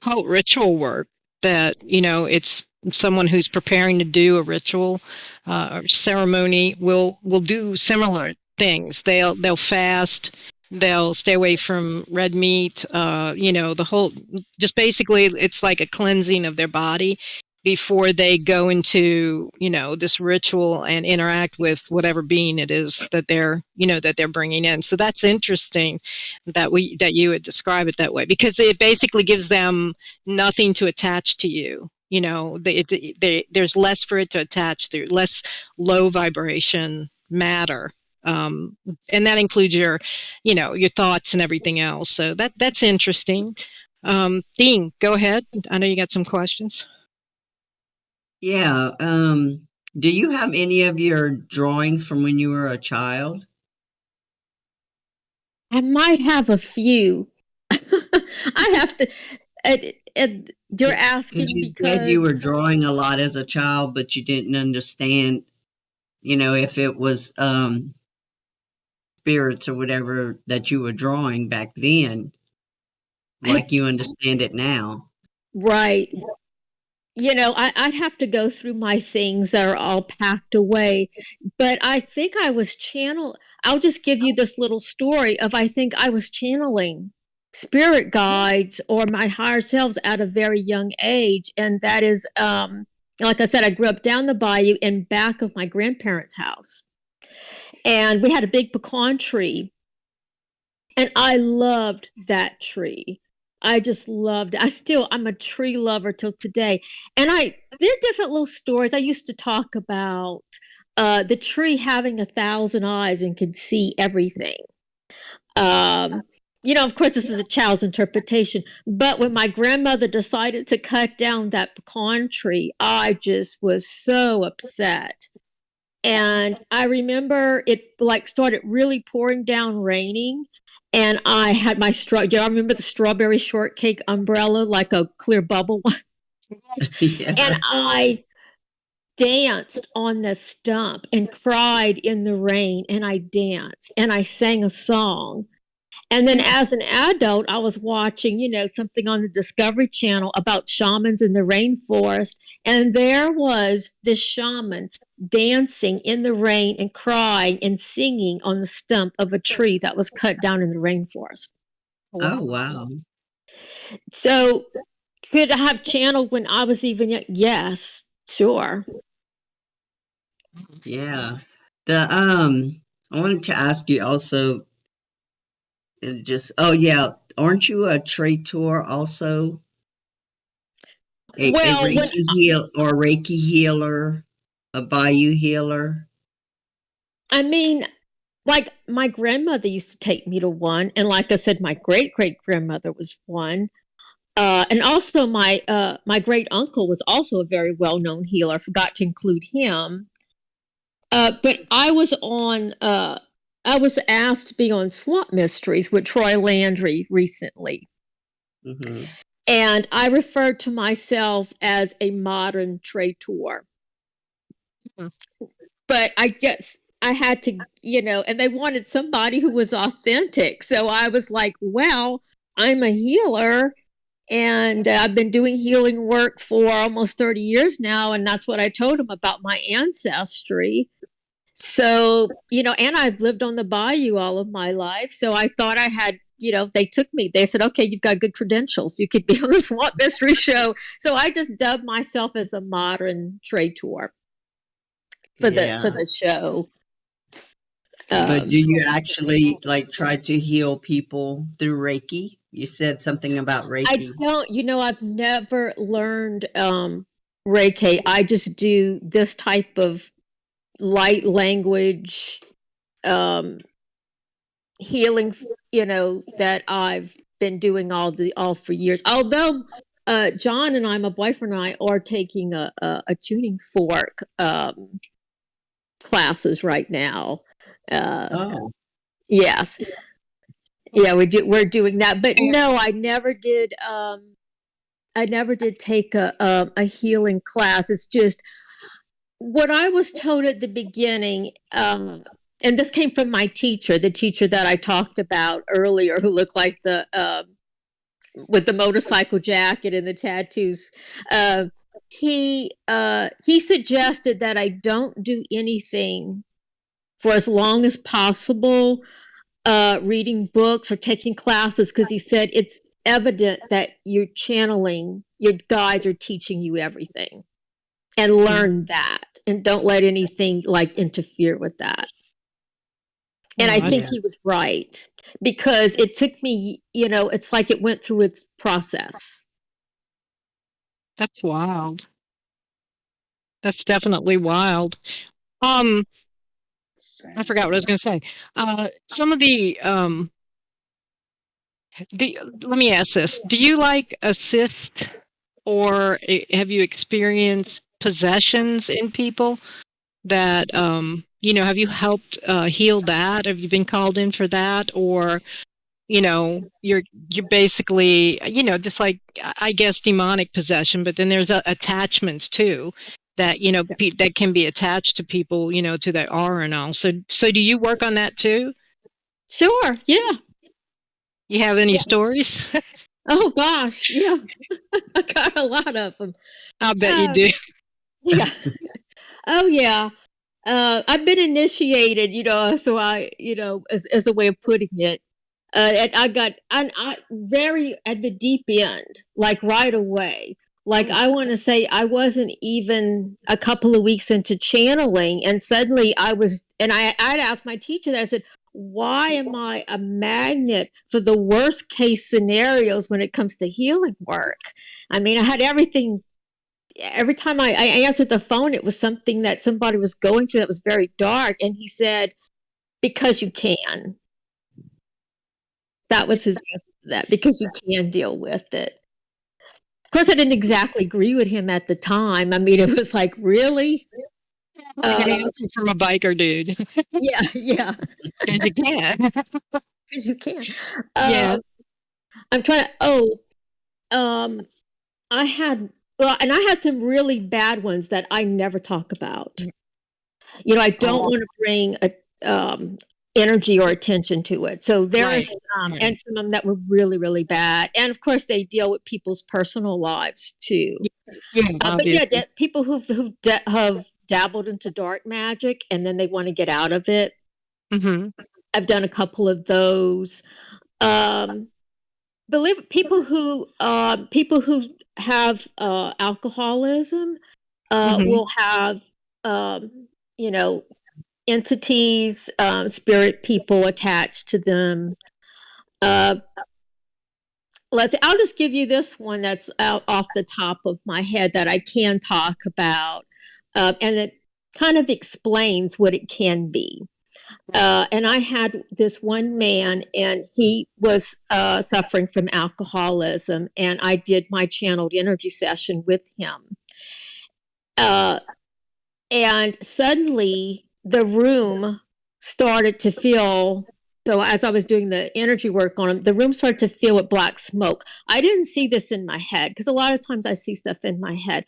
A: cult ritual work that, it's someone who's preparing to do a ritual or ceremony will do similar things. They'll fast, they'll stay away from red meat, the whole, just basically it's like a cleansing of their body before they go into, this ritual and interact with whatever being it is that they're bringing in. So that's interesting that you would describe it that way, because it basically gives them nothing to attach to you. There's less for it to attach to, less low vibration matter. And that includes your thoughts and everything else. So that's interesting. Dean, go ahead. I know you got some questions.
B: Yeah. Do you have any of your drawings from when you were a child?
C: I might have a few. I have to. You're
B: Because
C: asking
B: you said you were
C: because
B: drawing a lot as a child, but you didn't understand, if it was spirits or whatever that you were drawing back then,
C: I,
B: like you understand it now.
C: right. I'd have to go through my things that are all packed away, but I think I'll just give you this little story of I think I was channeling spirit guides or my higher selves at a very young age. And that is, like I said, I grew up down the bayou in back of my grandparents' house. And we had a big pecan tree. And I loved that tree. I just loved it. I'm a tree lover till today. And there are different little stories. I used to talk about the tree having 1,000 eyes and could see everything. Um, of course, this is a child's interpretation. But when my grandmother decided to cut down that pecan tree, I just was so upset. And I remember it like started really pouring down raining. And I had I remember the strawberry shortcake umbrella, like a clear bubble one. And
B: Yeah.
C: I danced on the stump and cried in the rain. And I danced and I sang a song. And then as an adult, I was watching, something on the Discovery Channel about shamans in the rainforest. And there was this shaman dancing in the rain and crying and singing on the stump of a tree that was cut down in the rainforest.
B: Oh, wow.
C: So could I have channeled when I was even young? Yes, sure.
B: Yeah. I wanted to ask you also, oh yeah, aren't you a traitor also? A
C: Well,
B: Reiki healer, a Bayou healer?
C: I mean, like my grandmother used to take me to one. And like I said, my great great grandmother was one. And also my great uncle was also a very well known healer. I forgot to include him. But I was asked to be on Swamp Mysteries with Troy Landry recently.
B: Hmm.
C: And I referred to myself as a modern traitor.
A: Mhm.
C: But I guess I had to, and they wanted somebody who was authentic. So I was like, well, I'm a healer and I've been doing healing work for almost 30 years now. And that's what I told them about my ancestry. So, and I've lived on the bayou all of my life. So I thought I had, they took me. They said, okay, you've got good credentials. You could be on the Swamp Mystery Show. So I just dubbed myself as a modern traitor for
B: Yeah.
C: the show.
B: But do
C: Um,
B: you actually like try to heal people through Reiki? You said something about
C: I
B: Reiki.
C: don't, I've never learned Reiki. I just do this type of light language um, healing, that I've been doing all for years. Although John and I, my boyfriend and I, are taking a tuning fork classes right now. Uh,
B: Oh,
C: yes, yeah, we're doing that. But no, I never did. I never did take a healing class. It's just what I was told at the beginning. And this came from my teacher, the teacher that I talked about earlier, who looked like the with the motorcycle jacket and the tattoos. Uh, he suggested that I don't do anything for as long as possible, reading books or taking classes, because he said it's evident that you're channeling, your guides are teaching you everything, and learn that, and don't let anything like interfere with that. And I
A: Oh,
C: think
B: yeah.
C: he was right, because it took me, it's like it went through its process.
A: that's wild. That's definitely wild. Um, I forgot what I was going to say. Some of the let me ask this: do you like assist, or have you experienced possessions in people that have you helped heal that? Have you been called in for that, or you're basically, just like, I guess, demonic possession, but then there's attachments too that, that can be attached to people, to their aura and all. So do you work on that too?
C: Sure. Yeah.
A: You have any
C: Yes.
A: stories?
C: Oh gosh. Yeah. I got a lot of them.
A: I bet you do.
C: Yeah. Oh yeah. I've been initiated, so as a way of putting it. And I very at the deep end, like right away. Like I want to say I wasn't even a couple of weeks into channeling, and suddenly I'd asked my teacher that. I said, why am I a magnet for the worst case scenarios when it comes to healing work? I mean, I had everything. Every time I answered the phone, it was something that somebody was going through that was very dark. And he said, because you can. That was his answer to that, because you can deal with it. Of course, I didn't exactly agree with him at the time. I mean, it was like, really?
A: From a biker dude.
C: Yeah.
A: Because you can.
C: Because you can.
A: Yeah.
C: I'm trying to, I had some really bad ones that I never talk about. I don't want to bring energy or attention to it. So there's and some of them that were really, really bad. And of course, they deal with people's personal lives too. But yeah, people have dabbled into dark magic and then they want to get out of it.
A: Mm-hmm.
C: I've done a couple of those. Believe people who have alcoholism will have entities, spirit people attached to them. I'll just give you this one that's out off the top of my head that I can talk about, and it kind of explains what it can be. And I had this one man, and he was suffering from alcoholism, and I did my channeled energy session with him. And suddenly the room started to feel, so as I was doing the energy work on him, the room started to fill with black smoke. I didn't see this in my head, because a lot of times I see stuff in my head.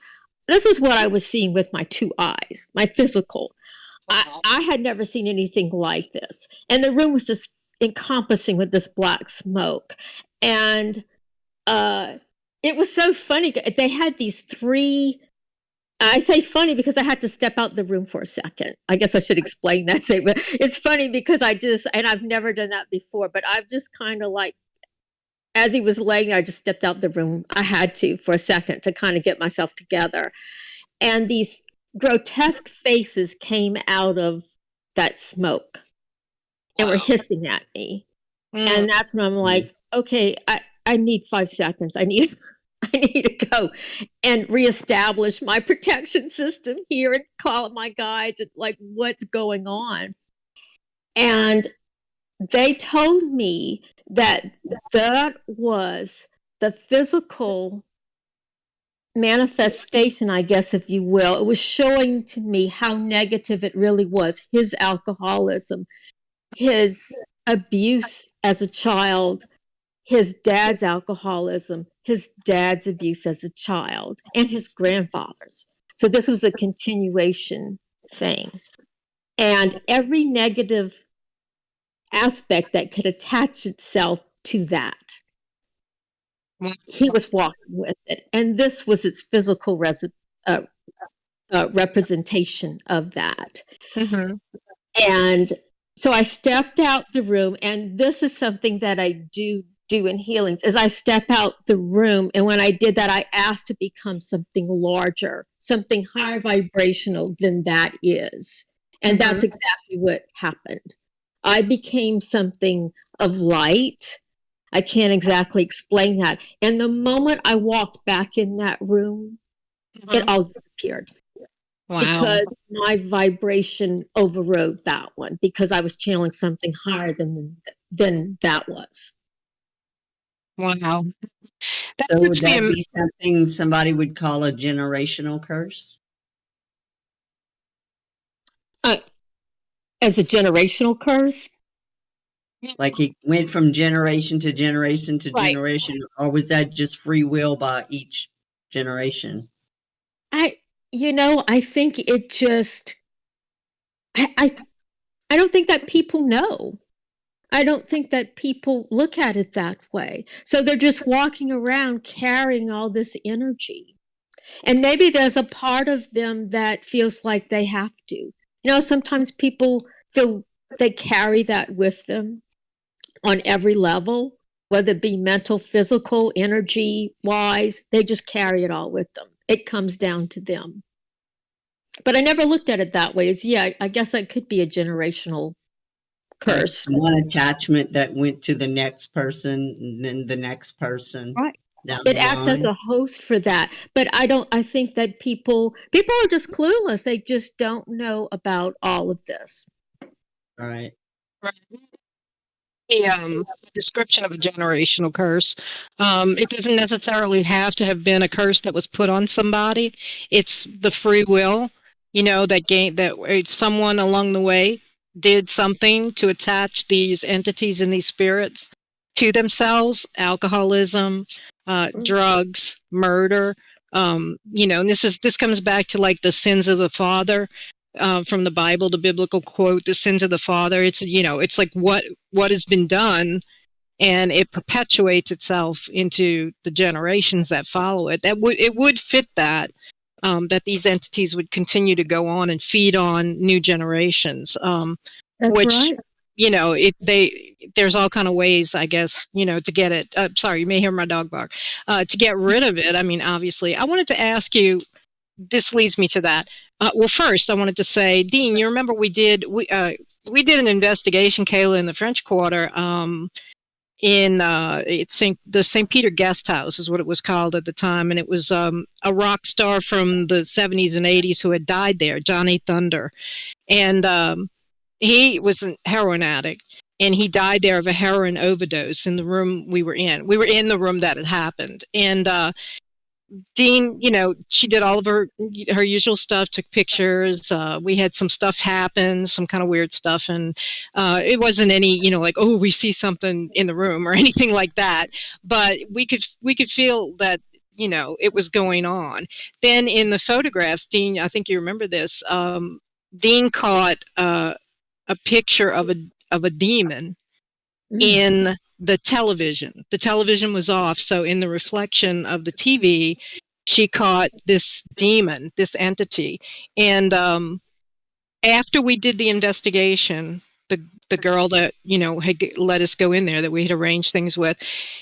C: This is what I was seeing with my two eyes, my physical. I had never seen anything like this. And the room was just encompassing with this black smoke. And it was so funny. They had these three, I say funny because I had to step out the room for a second. I guess I should explain that statement. It's funny because and I've never done that before, but I've just kind of like, as he was laying there, I just stepped out the room. I had to for a second to kind of get myself together. And these grotesque faces came out of that smoke and were hissing at me. And that's when I'm like, okay, I need 5 seconds. I need to go and reestablish my protection system here and call up my guides and like, what's going on? And they told me that was the physical manifestation, I guess, if you will. It was showing to me how negative it really was. His alcoholism, his abuse as a child, his dad's alcoholism, his dad's abuse as a child, and his grandfather's. So this was a continuation thing. And every negative aspect that could attach itself to that, he was walking with it. And this was its physical representation of that.
A: Mm-hmm.
C: And so I stepped out the room, and this is something that I do in healings, is I step out the room, and when I did that, I asked to become something larger, something higher vibrational than that is. And that's exactly what happened. I became something of light. I can't exactly explain that. And the moment I walked back in that room, it all disappeared.
A: Wow.
C: Because my vibration overrode that one, because I was channeling something higher than that was.
A: Wow.
B: So would that be something somebody would call a generational curse?
C: As a generational curse?
B: Like it went from generation to generation to
C: Right.
B: generation, or was that just free will by each generation?
C: I think it just, I don't think that people know. I don't think that people look at it that way. So they're just walking around carrying all this energy. And maybe there's a part of them that feels like they have to. Sometimes people feel they carry that with them on every level, whether it be mental, physical, energy wise, they just carry it all with them. It comes down to them. But I never looked at it that way. I guess that could be a generational
B: Like
C: curse.
B: one attachment that went to the next person, and then the next person
C: Right.
B: down
C: It
B: the
C: acts as
B: line.
C: a host for that. But I think that people are just clueless. They just don't know about all of this.
B: All right.
A: Right. The description of a generational curse. It doesn't necessarily have to have been a curse that was put on somebody. It's the free will, that someone along the way did something to attach these entities and these spirits to themselves. Alcoholism, drugs, murder. And this comes back to like the sins of the father. From the Bible, the biblical quote, "The sins of the father." It's like what has been done, and it perpetuates itself into the generations that follow it. It would fit that these entities would continue to go on and feed on new generations,
C: That's
A: which
C: right.
A: there's all kind of ways, I guess, to get it. Sorry, you may hear my dog bark. To get rid of it, I mean, obviously, I wanted to ask you. This leads me to that. Well, first, I wanted to say, Dean, you remember we did an investigation, Kayla, in the French Quarter, in the St. Peter Guest House is what it was called at the time, and it was a rock star from the 70s and 80s who had died there, Johnny Thunder, and he was a heroin addict. And he died there of a heroin overdose in the room we were in. We were in the room that had happened. And Dean, she did all of her usual stuff, took pictures. We had some stuff happen, some kind of weird stuff, and it wasn't any, like, oh, we see something in the room or anything like that. But we could feel that it was going on. Then in the photographs, Dean, I think you remember this. Dean caught a picture of a demon in the television. The television was off, so in the reflection of the TV, she caught this demon, this entity. And after we did the investigation, the girl that had let us go in there, that we had arranged things with,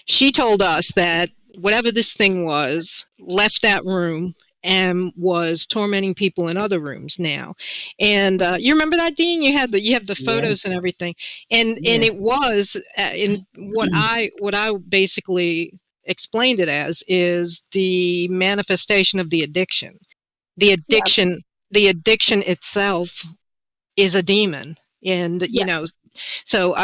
A: she told us that whatever this thing was left that room and was tormenting people in other rooms now. And you remember that, Dean? You have the
B: Yes.
A: photos and everything, and
B: Yes.
A: it was in what I basically explained it as is the manifestation of the addiction. The
C: Yes.
A: addiction, the addiction itself is a demon, and
C: Yes.
A: so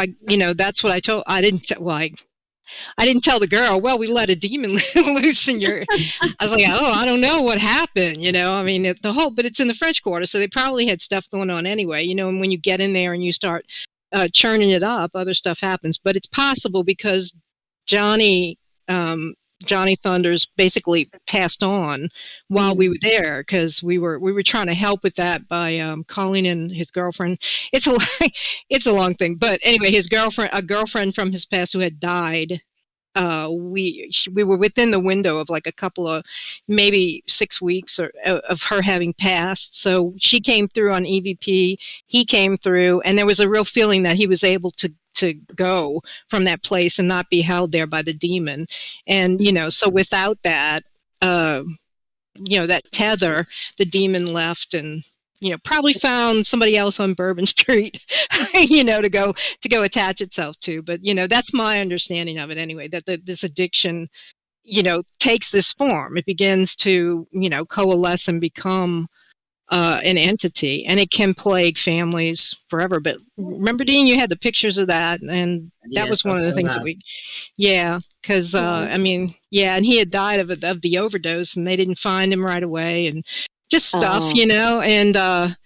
A: that's what I told. I didn't tell the girl, well, we let a demon loose in your. I was like, oh, I don't know what happened. I mean, but it's in the French Quarter, so they probably had stuff going on anyway. And when you get in there and you start churning it up, other stuff happens. But it's possible because Johnny, um, Johnny Thunders basically passed on while we were there because we were trying to help with that by calling in his girlfriend. It's a it's a long thing, but anyway, a girlfriend from his past who had died. We were within the window of like a couple of maybe 6 weeks of her having passed. So she came through on EVP. He came through, and there was a real feeling that he was able to go from that place and not be held there by the demon. And so without that, that tether, the demon left and probably found somebody else on Bourbon Street, to go attach itself to. But that's my understanding of it anyway. That this addiction, takes this form. It begins to coalesce and become an entity, and it can plague families forever. But remember, Dean, you had the pictures of that, and that was
B: Yes, I
A: one of the
B: saw
A: things that
B: that.
A: yeah, because
C: Right.
A: I mean, yeah, and he had died of the overdose, and they didn't find him right away, and just stuff,
C: Oh.
A: and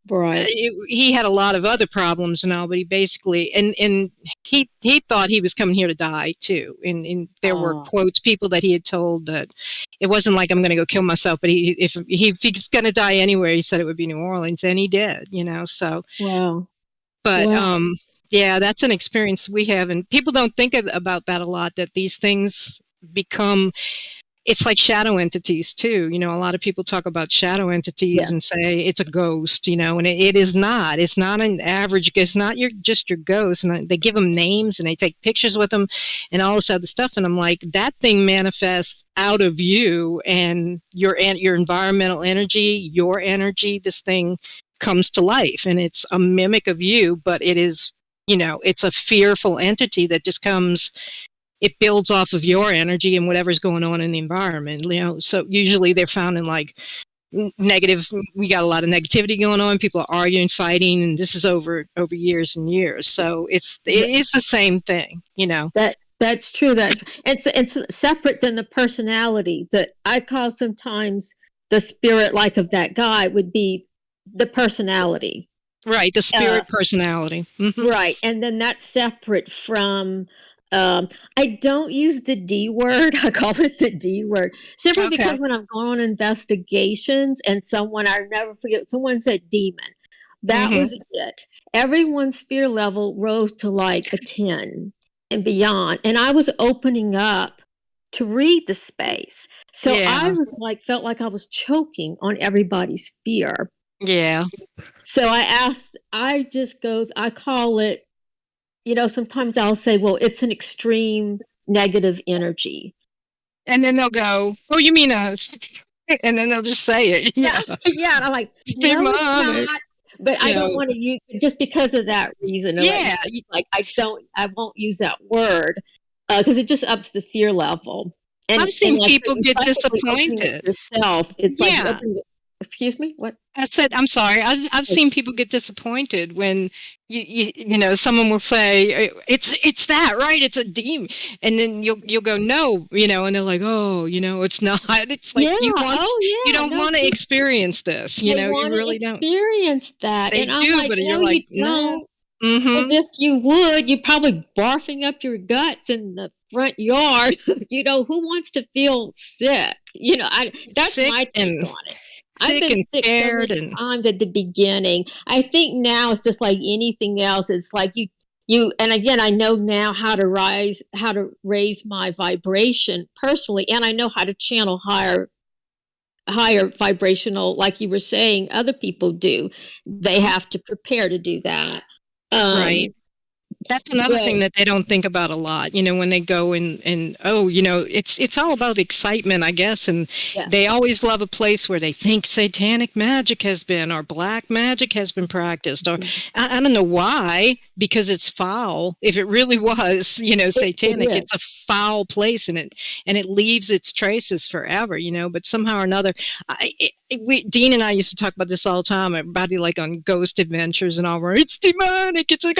C: Right.
A: He had a lot of other problems and all, but he basically and he thought he was coming here to die too. And there were quotes, people that he had told that it wasn't like I'm going to go kill myself, but if he's going to die anywhere, he said it would be New Orleans, and he did. So
C: Wow.
A: but
C: Wow.
A: yeah, that's an experience we have, and people don't think about that a lot. That these things become, it's like shadow entities too. A lot of people talk about shadow entities and
C: Yes.
A: say it's a ghost, and it is not. It's not an average. It's not just your ghost. And they give them names and they take pictures with them and all this other stuff. And I'm like, that thing manifests out of you and your environmental energy, your energy. This thing comes to life, and it's a mimic of you, but it is, it's a fearful entity that just comes. It builds off of your energy and whatever's going on in the environment. So usually they're found in like negative. We got a lot of negativity going on. People are arguing, fighting, and this is over years and years. So it's the same thing.
C: That's true. It's separate than the personality that I call sometimes the spirit, like of that guy, would be the personality.
A: Right, the spirit personality. Mm-hmm.
C: Right, and then that's separate from. I don't use the D word. I call it the D word simply because when I'm going on investigations and I never forget, someone said demon. That was it. Everyone's fear level rose to like a 10 and beyond. And I was opening up to read the space. So I was felt like I was choking on everybody's fear.
A: Yeah.
C: So I call it, sometimes I'll say, well, it's an extreme negative energy.
A: And then they'll go, oh, you mean us? And then they'll just say it. Yeah.
C: Yeah. And I'm like, no, it's not. But I don't want to use it just because of that reason.
A: Yeah.
C: Like I won't use that word because it just ups the fear level. And
A: I've seen people get disappointed.
C: Yourself, it's like excuse me, what?
A: I said, I'm sorry. I've seen people get disappointed when someone will say it's that, right? It's a demon, and then you'll go no, and they're like, oh, it's not. It's like you don't want to experience this, you really don't
C: experience that.
A: They
C: and I'm
A: do,
C: like,
A: but
C: no,
A: you're like,
C: you don't.
A: Mm-hmm.
C: As if you would, you're probably barfing up your guts in the front yard. Who wants to feel sick? That's
A: sick
C: my take on it.
A: I've
C: been sick so many times at the beginning. I think now it's just like anything else. It's like you and again, I know now how to raise my vibration personally, and I know how to channel higher vibrational, like you were saying, other people do. They have to prepare to do that.
A: Right. That's another thing that they don't think about a lot, when they go and it's all about excitement, I guess. And they always love a place where they think satanic magic has been, or black magic has been practiced, or I don't know why, because it's foul. If it really was, satanic, it's a foul place, and it leaves its traces forever, but somehow or another, Dean and I used to talk about this all the time, about like on Ghost Adventures and all, where it's demonic, it's like,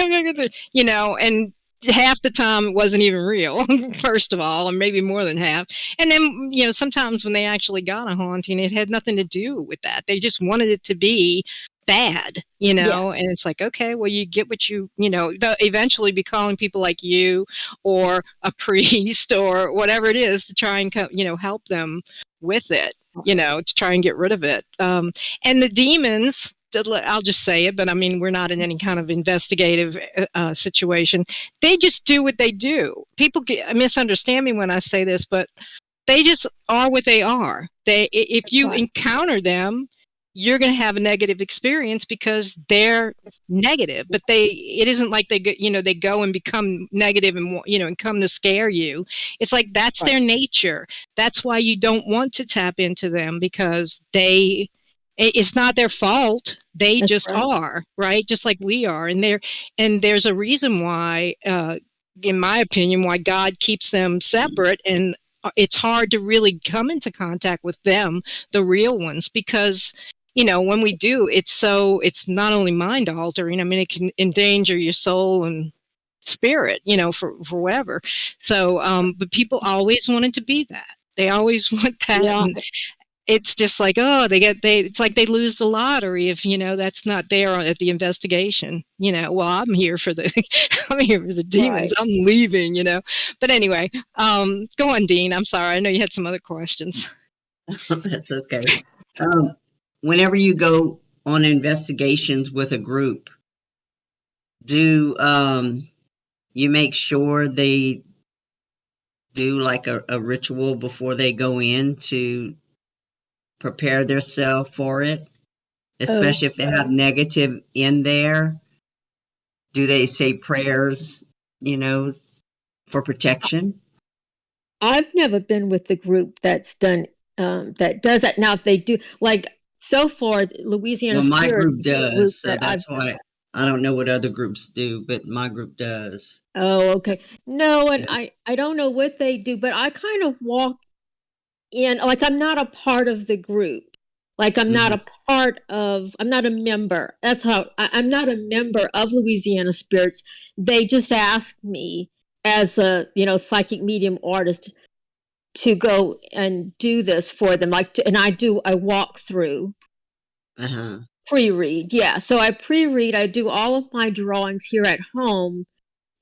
A: and half the time it wasn't even real, first of all, or maybe more than half. And then, sometimes when they actually got a haunting, it had nothing to do with that. They just wanted it to be bad, and it's like, okay, well, you get what they'll eventually be calling people like you or a priest or whatever it is to try and, help them with it, to try and get rid of it. And the demons, I'll just say it, but I mean, we're not in any kind of investigative situation. They just do what they do. People misunderstand me when I say this, but they just are what they are. If you encounter them, you're going to have a negative experience because they're negative. But it isn't like they go and become negative and come to scare you. It's like that's their nature. That's why you don't want to tap into them, because it's not their fault. They just are, right? Just like we are. And there's a reason why, in my opinion, why God keeps them separate. And it's hard to really come into contact with them, the real ones, because, when we do, it's not only mind altering. I mean, it can endanger your soul and spirit, for whatever. So, but people always wanted to be that. They always want that.
C: Yeah.
A: it's just like, oh, it's like they lose the lottery if, that's not there at the investigation. Well, I'm here for the I'm here for the demons.
C: Right.
A: I'm leaving. But anyway, go on, Dean. I'm sorry, I know you had some other questions.
B: That's okay. Um, Whenever you go on investigations with a group, do you make sure they do like a ritual before they go in to prepare themselves for it?
C: Oh,
B: Especially if they have negative in there, do they say prayers, for protection?
C: I've never been with the group that's done that does that. Now, if they do, like so far, Louisiana
B: Well, my
C: Spirits
B: group
C: is the group
B: does, so
C: that I've.
B: that's why I don't know what other groups do, but my group does.
C: Oh, okay. No, and
B: Yeah.
C: I don't know what they do, but I kind of walk in like I'm not a part of the group. Like I'm not
B: Hmm.
C: a I'm not a member. That's how I'm not a member of Louisiana Spirits. They just asked me as a, psychic medium artist to go and do this for them. And I walk through
B: Uh-huh.
C: pre-read. Yeah. So I pre-read, I do all of my drawings here at home,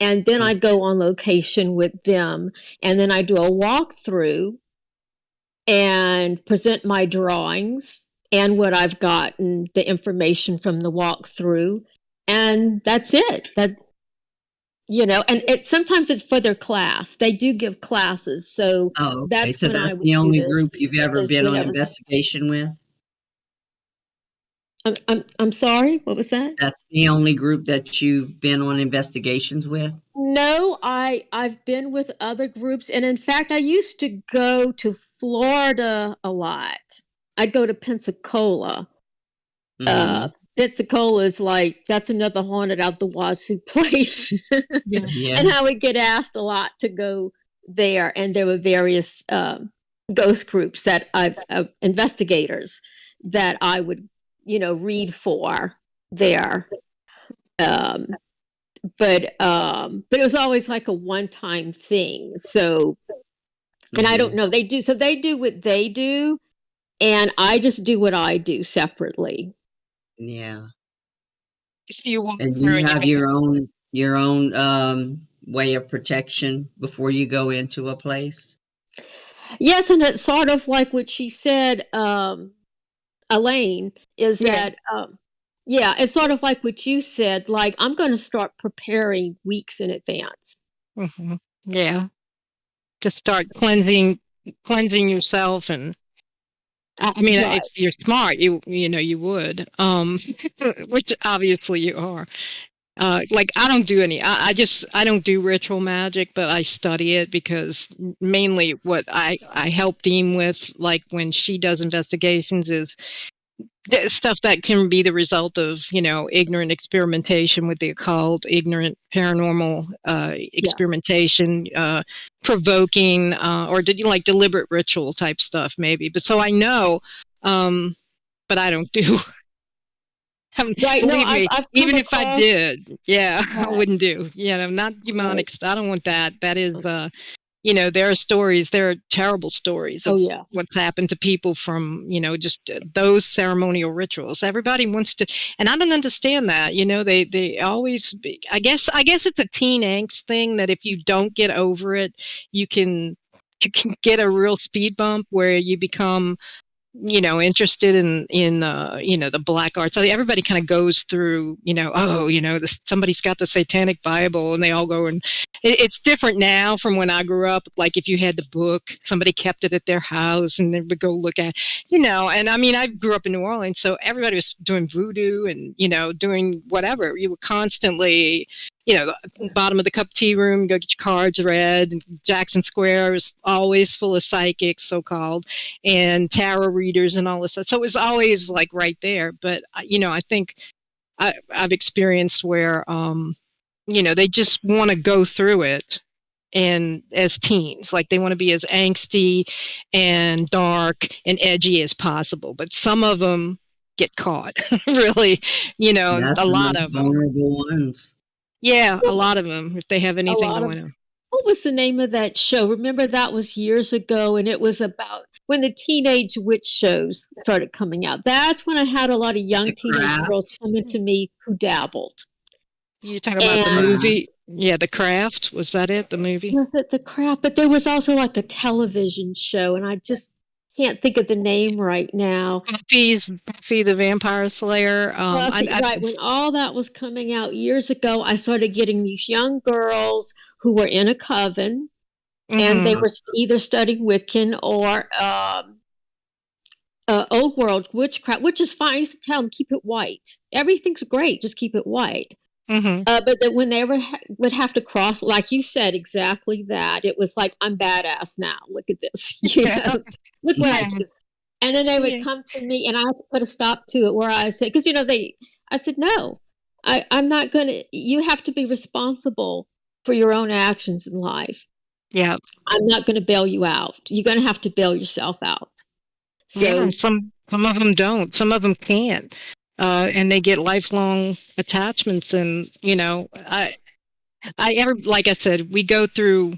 C: and then I go on location with them. And then I do a walkthrough and present my drawings and what I've gotten, the information from the walkthrough. And that's it. And sometimes it's for their class. They do give classes. So
B: Oh, okay.
C: that's
B: So
C: when I
B: that's
C: would
B: the
C: do
B: only
C: this,
B: group you've ever
C: is
B: been on
C: whenever.
B: investigation with?
C: I'm sorry, what was that?
B: That's the only group that you've been on investigations with?
C: No, I've been with other groups, and in fact, I used to go to Florida a lot. I'd go to Pensacola.
B: Hmm.
C: Pensacola is like that's another haunted out the wazoo place,
B: Yeah.
C: and I would get asked a lot to go there, and there were various ghost groups that I've investigators that I would read for there. Um, but it was always like a one-time thing. So, and I don't
B: Hmm.
C: know, they do what they do, and I just do what I do separately.
B: Yeah.
A: So you walk
B: And
A: through
B: you
A: and you
B: have
A: make
B: your own way of protection before you go into a place?
C: Yes, and it's sort of like what she said, Alyne, is
A: yeah.
C: that yeah, it's sort of like what you said, like I'm going to start preparing weeks in advance.
A: Hmm. Yeah. To start cleansing yourself. And I mean,
C: Right.
A: if you're smart, you would, which obviously you are. Like I don't do any. I don't do ritual magic, but I study it because mainly what I help Dean with, like when she does investigations, is stuff that can be the result of ignorant experimentation with the occult, ignorant paranormal
C: Yes.
A: experimentation, provoking, or did you like deliberate ritual type stuff maybe. But so I know, but I don't do.
C: Right. No,
A: Believe me,
C: I've come
A: even if I
C: across.
A: did, yeah, I
C: Right.
A: wouldn't do. Not
C: Right.
A: demonic. I don't want that. That is, there are stories, there are terrible stories
C: Oh
A: of
C: yeah.
A: what's happened to people from, just those ceremonial rituals. Everybody wants to, and I don't understand that. They always, I guess it's a teen angst thing that if you don't get over it, you can, you can get a real speed bump where you become interested in the black arts. So everybody kind of goes through, somebody's got the Satanic Bible, and they all go, and it's different now from when I grew up. Like if you had the book, somebody kept it at their house, and they would go look at, And I mean, I grew up in New Orleans, so everybody was doing voodoo and doing whatever. You were constantly. The bottom of the cup tea room, go get your cards read. Jackson Square is always full of psychics, so called, and tarot readers and all this stuff. So it was always like right there. But I think I've experienced where they just want to go through it, and as teens, like they want to be as angsty and dark and edgy as possible. But some of them get caught, really.
B: That's
A: A
B: the
A: lot
B: most
A: of them.
B: vulnerable ones.
A: Yeah, a lot of them if they have
C: A
A: anything
C: lot of
A: going on.
C: What was the name of that show? Remember that was years ago, and it was about when the teenage witch shows started coming out. That's when I had a lot of young
B: The
C: teenage girls
B: Craft.
C: coming to me who dabbled.
A: You talking about
B: The
A: the
C: And
B: Craft.
A: movie? Yeah, The Craft. Was that it? The movie?
C: was it the crap? But there was also like a television show, and I just can't think of the name right now.
A: Buffy the Vampire Slayer.
C: Buffy, right, when all that was coming out years ago, I started getting these young girls who were in a coven, and they
A: mhm,
C: were either studying Wiccan or old world witchcraft, which is fine. I used to tell them, keep it white. Everything's great, just keep it white.
A: mhm.
C: But then when they ever would have to cross, like you said, exactly that, it was like, I'm badass now. Look at this.
A: Yeah,
C: Look what I
A: yeah,
C: can do. And then they would
A: yeah,
C: come to me, and I had to put a stop to it where I said, because, I said, no, I'm not going to, you have to be responsible for your own actions in life.
A: yeah.
C: I'm not going to bail you out. You're going to have to bail yourself out.
A: Yeah,
C: So,
A: some of them don't. Some of them can't, and they get lifelong attachments. And like I said, we go through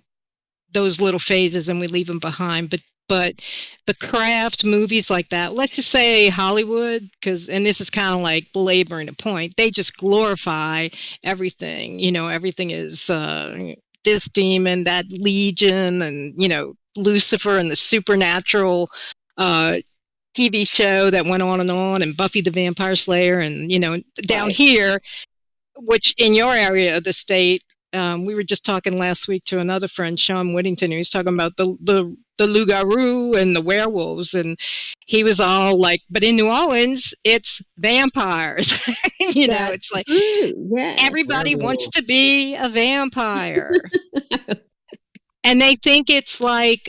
A: those little phases and we leave them behind. But the craft movies like that, let's just say Hollywood, and this is kind of like belaboring the point. They just glorify everything. Everything is this demon, that legion, and Lucifer and the supernatural. Uh, TV show that went on, and Buffy the Vampire Slayer, and down
C: right.
A: here, which in your area of the state, we were just talking last week to another friend, Sean Whittington, who was talking about the loup-garou and the werewolves, and he was all like, "But in New Orleans, it's vampires."
C: That's
A: It's like
C: true. Yes.
A: everybody wants
B: Werewolf.
A: to be a vampire, and they think it's like,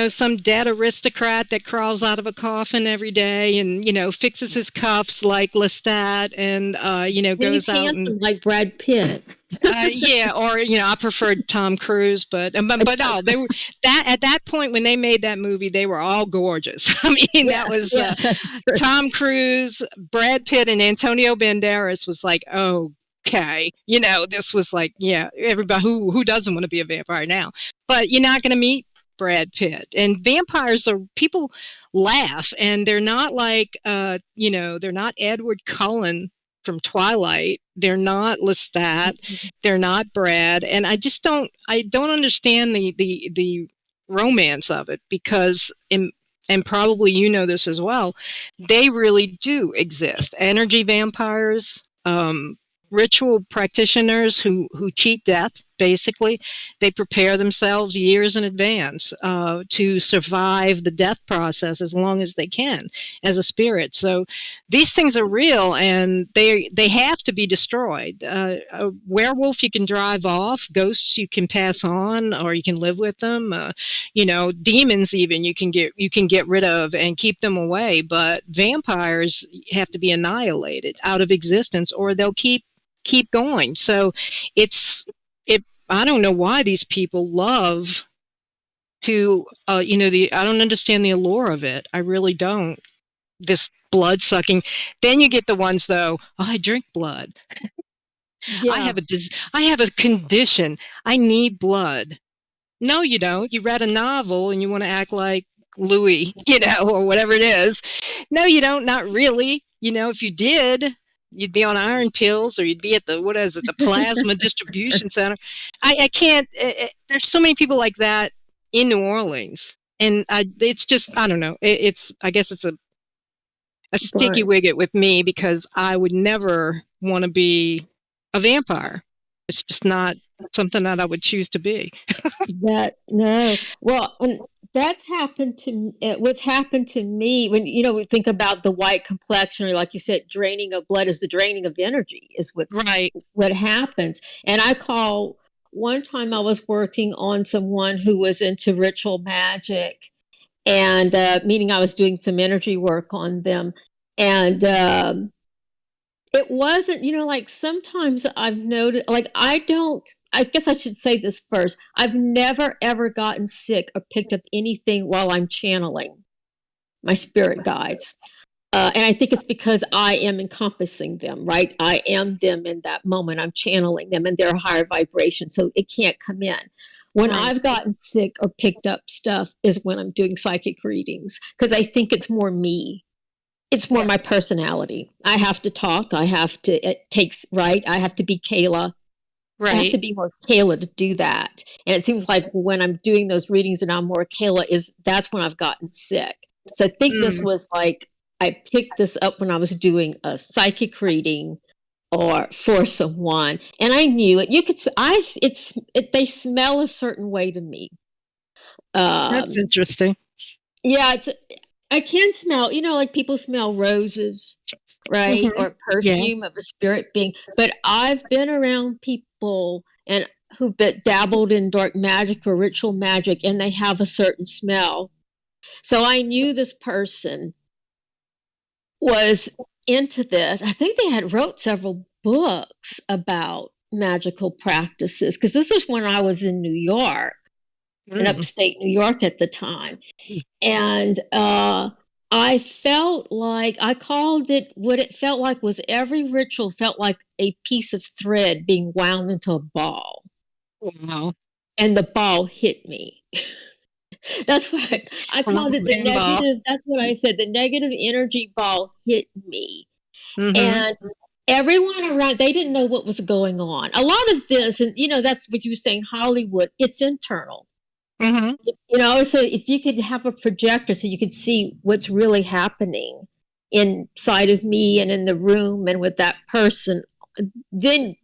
A: some dead aristocrat that crawls out of a coffin every day and, fixes his cuffs like Lestat and,
C: And he's
A: goes out and,
C: handsome like Brad Pitt.
A: yeah, or, I preferred Tom Cruise, but
C: Tom
A: no, they were that at that point when they made that movie, they were all gorgeous. I mean, that
C: Yes,
A: was
C: yes, that's true.
A: Tom Cruise, Brad Pitt, and Antonio Banderas was like, oh, okay, this was like, yeah, everybody who doesn't want to be a vampire now, but you're not going to meet Brad Pitt. And vampires are people laugh, and they're not like, they're not Edward Cullen from Twilight. They're not Lestat. They're not Brad. And I don't understand the romance of it because and probably this as well, they really do exist. Energy vampires, ritual practitioners who cheat death, basically. They prepare themselves years in advance to survive the death process as long as they can as a spirit. So these things are real, and they have to be destroyed. A werewolf you can drive off, ghosts you can pass on, or you can live with them. Demons even you can get rid of and keep them away, but vampires have to be annihilated out of existence, or they'll keep going. So it's it I don't know why these people love to the I don't understand the allure of it. I really don't. This blood sucking. Then you get the ones though, oh, I drink blood.
C: Yeah,
A: I have a condition. I need blood. No, you don't. You read a novel and you want to act like Louis, or whatever it is. No, you don't. Not really. If you did, you'd be on iron pills, or you'd be at what is it, the plasma distribution center. I can't. There's so many people like that in New Orleans, and it's just I don't know. I guess it's a sticky
C: right.
A: wicket with me because I would never want to be a vampire. It's just not something that I would choose to be.
C: That no. Well, and that's happened to what's happened to me when we think about the white complexion, or like you said, draining of blood is the draining of energy is
A: Right.
C: what happens. And I call one time I was working on someone who was into ritual magic, and meaning I was doing some energy work on them, and it wasn't, like sometimes I've noticed, like I guess I should say this first. I've never ever gotten sick or picked up anything while I'm channeling my spirit guides. And I think it's because I am encompassing them, right? I am them in that moment. I'm channeling them and they're higher vibration, so it can't come in. When
A: Right.
C: I've gotten sick or picked up stuff is when I'm doing psychic readings, because I think it's more me. It's more my personality. I have to talk. It takes, right? I have to be Kayla. I have to
A: Right.
C: be more Kayla to do that. And it seems like when I'm doing those readings and I'm more Kayla, that's when I've gotten sick. So I think this
A: Mm.
C: was like, I picked this up when I was doing a psychic reading or for someone, and I knew it. They smell a certain way to me.
A: That's
C: Um,
A: interesting.
C: yeah, I can smell, like people smell roses, right?
A: Mhm.
C: Or
A: Yeah.
C: perfume of a spirit being. But I've been around people and who've dabbled in dark magic or ritual magic, and they have a certain smell. So I knew this person was into this. I think they had wrote several books about magical practices, because this is when I was in New York, in
A: Mm.
C: upstate New York at the time. And I felt like I called it, what it felt like was every ritual felt like a piece of thread being wound into a ball,
A: Wow.
C: and the ball hit me. That's what I
A: A
C: called
A: rubber
C: it, the
A: band ball.
C: negative. That's what I said. The negative energy ball hit me.
A: Mhm.
C: And everyone around, they didn't know what was going on. A lot of this, and that's what you were saying, Hollywood, it's internal.
A: Mhm.
C: So if you could have a projector so you could see what's really happening inside of me and in the room and with that person, then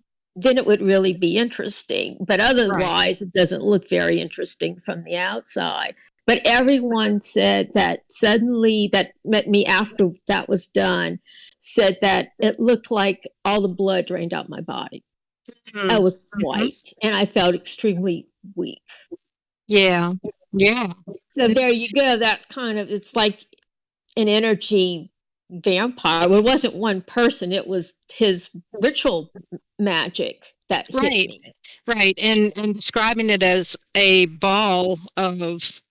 C: it would really be interesting. But
A: Right.
C: otherwise, it doesn't look very interesting from the outside. But everyone said that suddenly, that met me after that was done, said that it looked like all the blood drained out my body. I
A: Mm.
C: was
A: Mhm.
C: white and I felt extremely weak.
A: Yeah. Yeah.
C: So there you go. That's it's like an energy vampire. Well, it wasn't one person, it was his ritual magic that hit
A: Right.
C: me.
A: Right. And describing it as a ball of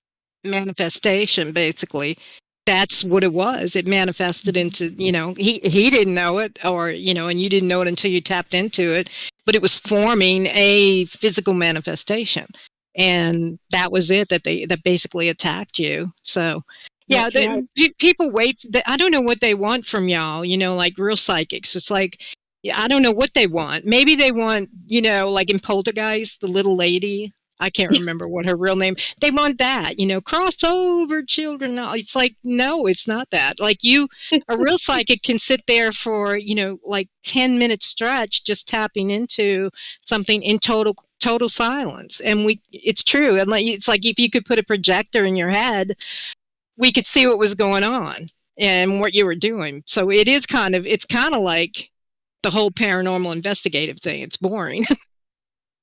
A: manifestation, basically. That's what it was. It manifested into, he didn't know it, or, and you didn't know it until you tapped into it, but it was forming a physical manifestation. And that was it, that basically attacked you. So, yeah,
C: That's right.
A: people wait. I don't know what they want from y'all, like real psychics. It's like, yeah, I don't know what they want. Maybe they want, like in Poltergeist, the little lady. I can't remember what her real name. They want that, crossover children. No, it's like, no, it's not that. Like a real psychic can sit there for, like 10-minute stretch, just tapping into something in total silence. And it's true. And like, it's like if you could put a projector in your head, we could see what was going on and what you were doing. So it's kind of like the whole paranormal investigative thing. It's boring.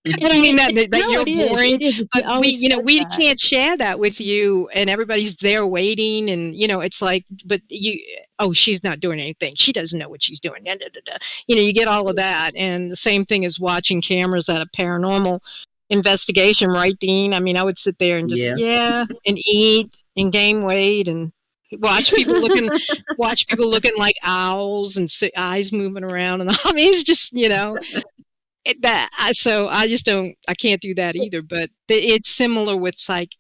A: And I mean that
C: No,
A: you're
C: it is. It
A: boring,
C: is.
A: but
C: You always said
A: we
C: that.
A: can't share that with you, and everybody's there waiting, and it's like, but oh, she's not doing anything. She doesn't know what she's doing. Da, da, da, da. You get all of that, and the same thing as watching cameras at a paranormal investigation, right, Dean? I mean, I would sit there and just
B: Yeah.
A: and eat and gain weight and watch people looking like owls and eyes moving around, and I mean, it's just so I just don't, I can't do that either, but it's similar with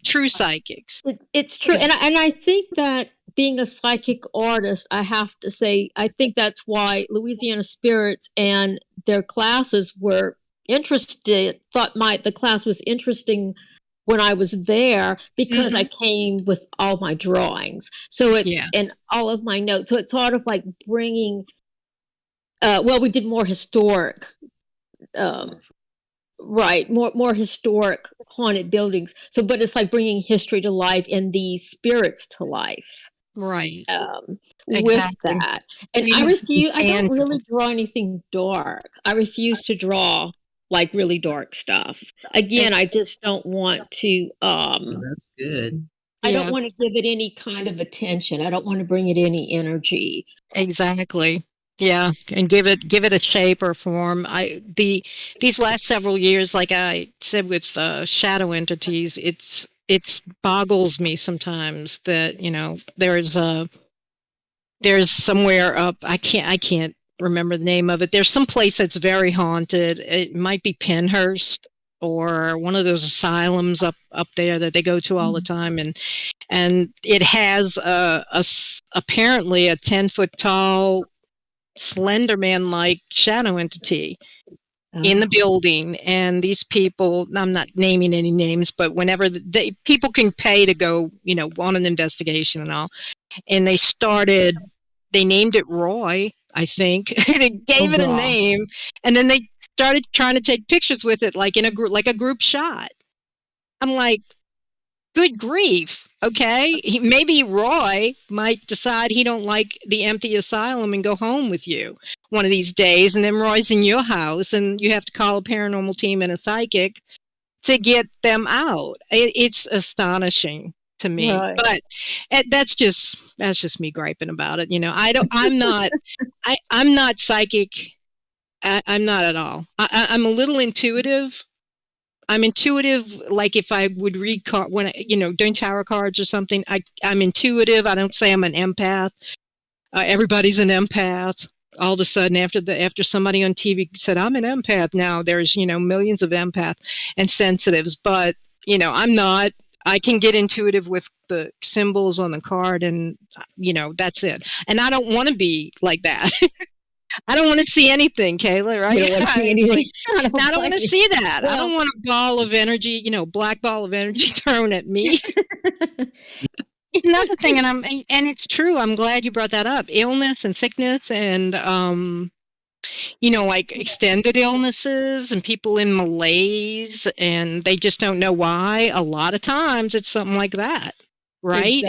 A: true psychics.
C: It's true.
A: Because
C: And I think that being a psychic artist, I have to say, I think that's why Louisiana Spirits and their classes were interested, thought the class was interesting when I was there, because I
A: Mhm.
C: came with all my drawings. So
A: Yeah.
C: and all of my notes. So it's sort of like bringing, well, we did more historic, um, right, more historic haunted buildings. So, but it's like bringing history to life and the spirits to life,
A: Right.
C: with
A: Exactly.
C: that. And
A: You
C: I
A: have something
C: refuse. I don't
A: tangible.
C: really draw anything dark. I refuse to draw like really dark stuff. Again, I just don't want to.
B: Well, that's good.
C: I don't
A: Yeah,
C: want to give it any kind of attention. I don't want to bring it any energy.
A: exactly. Yeah, and give it a shape or form. These last several years, like I said with shadow entities, it boggles me sometimes that there's there's somewhere up. I can't remember the name of it. There's some place that's very haunted. It might be Penhurst or one of those asylums up there that they go to all the time, and it has apparently a 10-foot tall slender man like shadow entity in the building. And these people, I'm not naming any names, but whenever people can pay to go, on an investigation and all, and they named it Roy, I think. They gave it a name, and then they started trying to take pictures with it, like in a group, like a group shot. I'm like, good grief. Okay, maybe Roy might decide he don't like the empty asylum and go home with you one of these days, and then Roy's in your house, and you have to call a paranormal team and a psychic to get them out. It's astonishing to me,
C: Right.
A: but that's just me griping about it. I'm not psychic. I'm not at all. I'm a little intuitive. I'm intuitive. Like if I would read doing tarot cards or something, I'm intuitive. I don't say I'm an empath. Everybody's an empath. All of a sudden, after somebody on TV said I'm an empath, now there's millions of empaths and sensitives. But I'm not. I can get intuitive with the symbols on the card, and that's it. And I don't want to be like that. I don't want to see anything, Kayla, right?
C: You don't want to see anything.
A: I don't want to see that. I don't want a ball of energy, black ball of energy thrown at me. Another thing, and it's true. I'm glad you brought that up. Illness and sickness, and like extended illnesses, and people in malaise, and they just don't know why. A lot of times, it's something like that, right?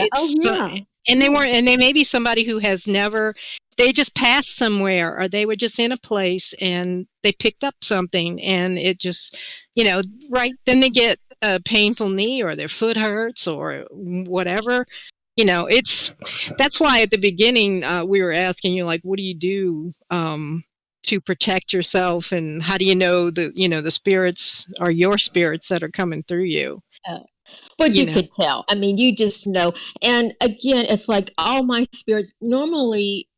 A: And they may be somebody who has never. They just passed somewhere, or they were just in a place and they picked up something, and it just, right then they get a painful knee, or their foot hurts, or whatever. That's why at the beginning we were asking you, like, what do you do to protect yourself, and how do you know the spirits are your spirits that are coming through you?
C: But you could tell. I mean, you just know. And again, it's like all my spirits normally,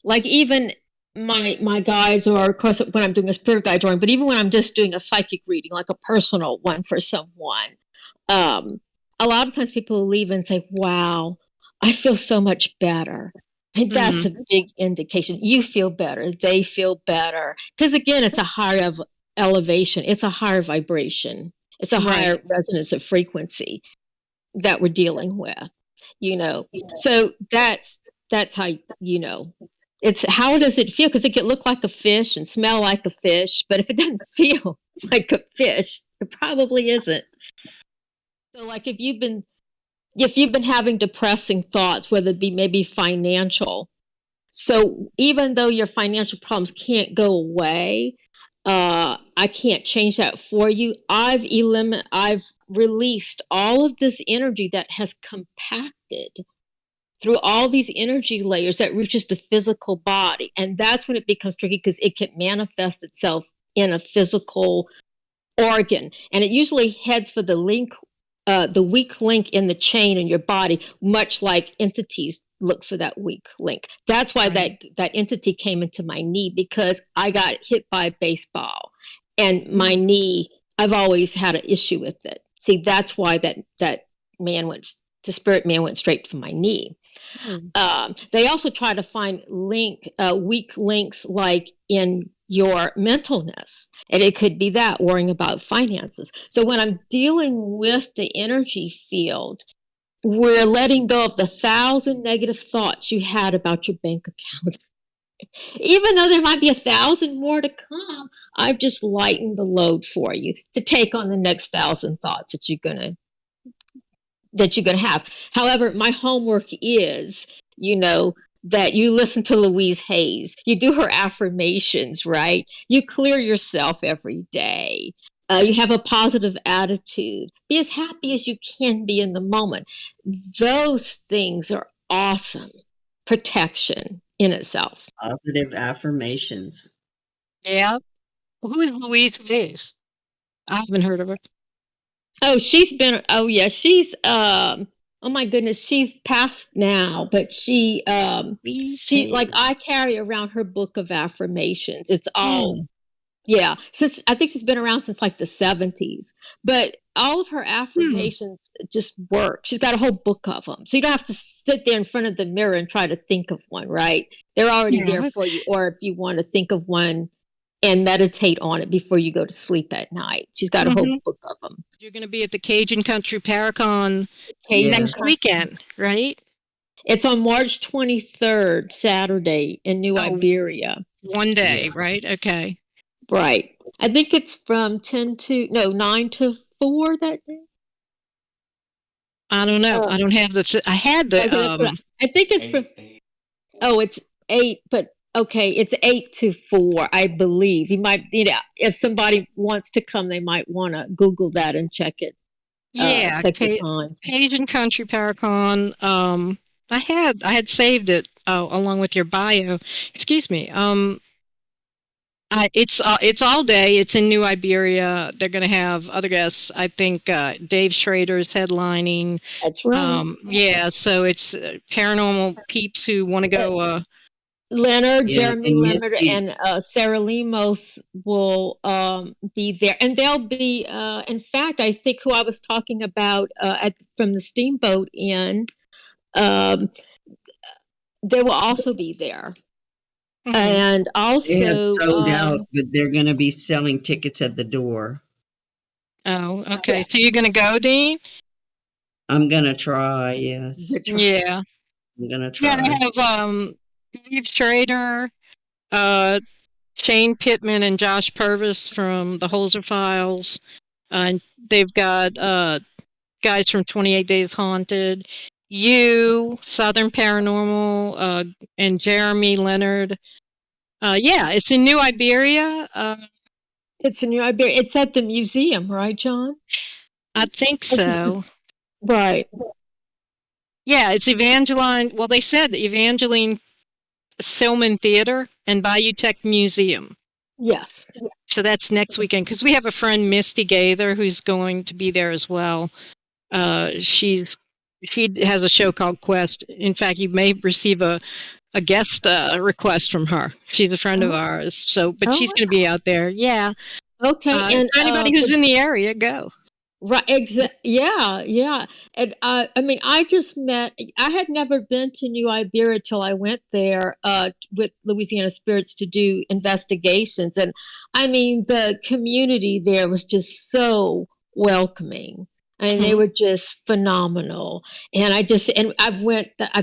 C: like even my guides, or of course when I'm doing a spirit guide drawing, but even when I'm just doing a psychic reading, like a personal one for someone, a lot of times people will leave and say, wow, I feel so much better. And that's a big indication. You feel better. They feel better. Because again, it's a higher elevation. It's a higher vibration. It's a higher resonance of frequency that we're dealing with, So that's how, it's how does it feel? Because it could look like a fish and smell like a fish, but if it doesn't feel like a fish, it probably isn't. So like if you've been having depressing thoughts, whether it be maybe financial, so even though your financial problems can't go away, I can't change that for you. I've released all of this energy that has compacted through all these energy layers that reaches the physical body. And that's when it becomes tricky, because it can manifest itself in a physical organ. And it usually heads for the weak link in the chain in your body, much like entities look for that weak link. That's why that entity came into my knee, because I got hit by a baseball, and my knee, I've always had an issue with it. See, that's why the spirit man went straight for my knee. They also try to find weak links, like in your mentalness, and it could be that worrying about finances. So when I'm dealing with the energy field, we're letting go of the 1,000 negative thoughts you had about your bank account. Even though there might be 1,000 more to come, I've just lightened the load for you to take on the next 1,000 thoughts that you're gonna have. However, my homework is, that you listen to Louise Hayes. You do her affirmations, right? You clear yourself every day. You have a positive attitude. Be as happy as you can be in the moment. Those things are awesome protection in itself.
B: Positive affirmations.
A: Yeah. Who is Louise Hayes? I haven't heard of her.
C: Oh, she's Oh my goodness, she's passed now, but she
A: Be
C: like,
A: safe.
C: I carry around her book of affirmations. It's all
A: Hmm.
C: yeah, since I think she's been around since like the 70s, but all of her
A: Hmm.
C: affirmations just work. She's got a whole book of them. So you don't have to sit there in front of the mirror and try to think of one, right? They're already there
A: Yeah.
C: for you. Or if you want to think of one and meditate on it before you go to sleep at night, she's got a whole
A: Hmm.
C: book of them.
A: You're going to be at the Cajun Country Paracon
C: Cajun
B: Yes.
A: next
C: Country.
A: weekend, right?
C: It's on March 23rd, Saturday in New
A: Oh,
C: Iberia.
A: one day,
B: Yeah.
A: right? Okay.
C: Right. I think it's from 9 to 4 that day.
A: I don't know.
C: Oh,
A: I don't have I had the,
C: okay, I think it's from. Oh, it's 8, but okay, it's 8 to 4, I believe. You might, if somebody wants to come, they might want to Google that and check it.
A: yeah,
C: Check the times.
A: Cajun Country Paracon. I had saved it along with your bio. Excuse me. It's all day. It's in New Iberia. They're going to have other guests. I think Dave Schrader's headlining.
C: That's right.
A: Yeah, so it's paranormal peeps who want to go.
C: Leonard,
B: Yeah.
C: Jeremy
B: And
C: Leonard,
B: Misty,
C: and Sarah Lemos will be there, and they'll be. In fact, I think who I was talking about from the Steamboat Inn, um, they will also be there,
A: Mhm.
C: and
B: they have
C: also,
B: sold out, but they're going to be selling tickets at the door.
A: Oh,
C: yeah,
A: okay. So you're going to go, Dean?
B: I'm going to try. Yes.
A: Yeah.
B: I'm going to
A: Yeah, they
B: try.
A: have Steve Schrader, uh, Shane Pittman, and Josh Purvis from the Holzer Files. And they've got guys from 28 Days Haunted, you, Southern Paranormal, and Jeremy Leonard. Yeah, it's in New Iberia.
C: it's in New Iberia. It's at the museum, right, John?
A: I think
C: It's
A: so.
C: right.
A: Yeah, it's Evangeline. Well, they said Evangeline Stillman Theater and Bayou Tech Museum.
C: Yes.
A: So that's next weekend because we have a friend, Misty Gaither, who's going to be there as well. She has a show called Quest. In fact, you may receive a guest request from her. She's a friend of
C: Oh,
A: ours. So, but she's
C: oh,
A: going to be out there. Yeah.
C: okay. And
A: So anybody
C: for
A: who's in the area, go.
C: right, yeah, yeah. And I mean, I had never been to New Iberia till I went there with Louisiana Spirits to do investigations. And I mean, the community there was just so welcoming. I mean, they
A: Mhm.
C: were just phenomenal. And I've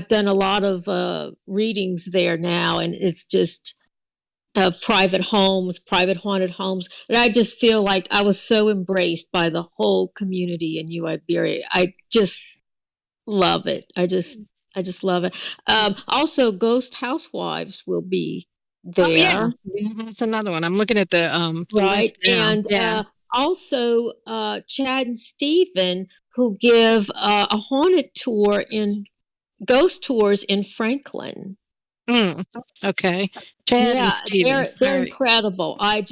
C: done a lot of readings there now, and it's just private homes, private haunted homes. And I just feel like I was so embraced by the whole community in New Iberia. I just love it. I just love it. Also, Ghost Housewives will be
A: Oh yeah,
C: there,
A: that's another one. I'm looking at the list
C: right?
A: now.
C: And
A: Yeah.
C: also Chad and Steven, who give a haunted tour in ghost tours in Franklin.
A: Mm, okay. Chad and
C: Yeah,
A: Steven. All
C: they're
A: right.
C: incredible. I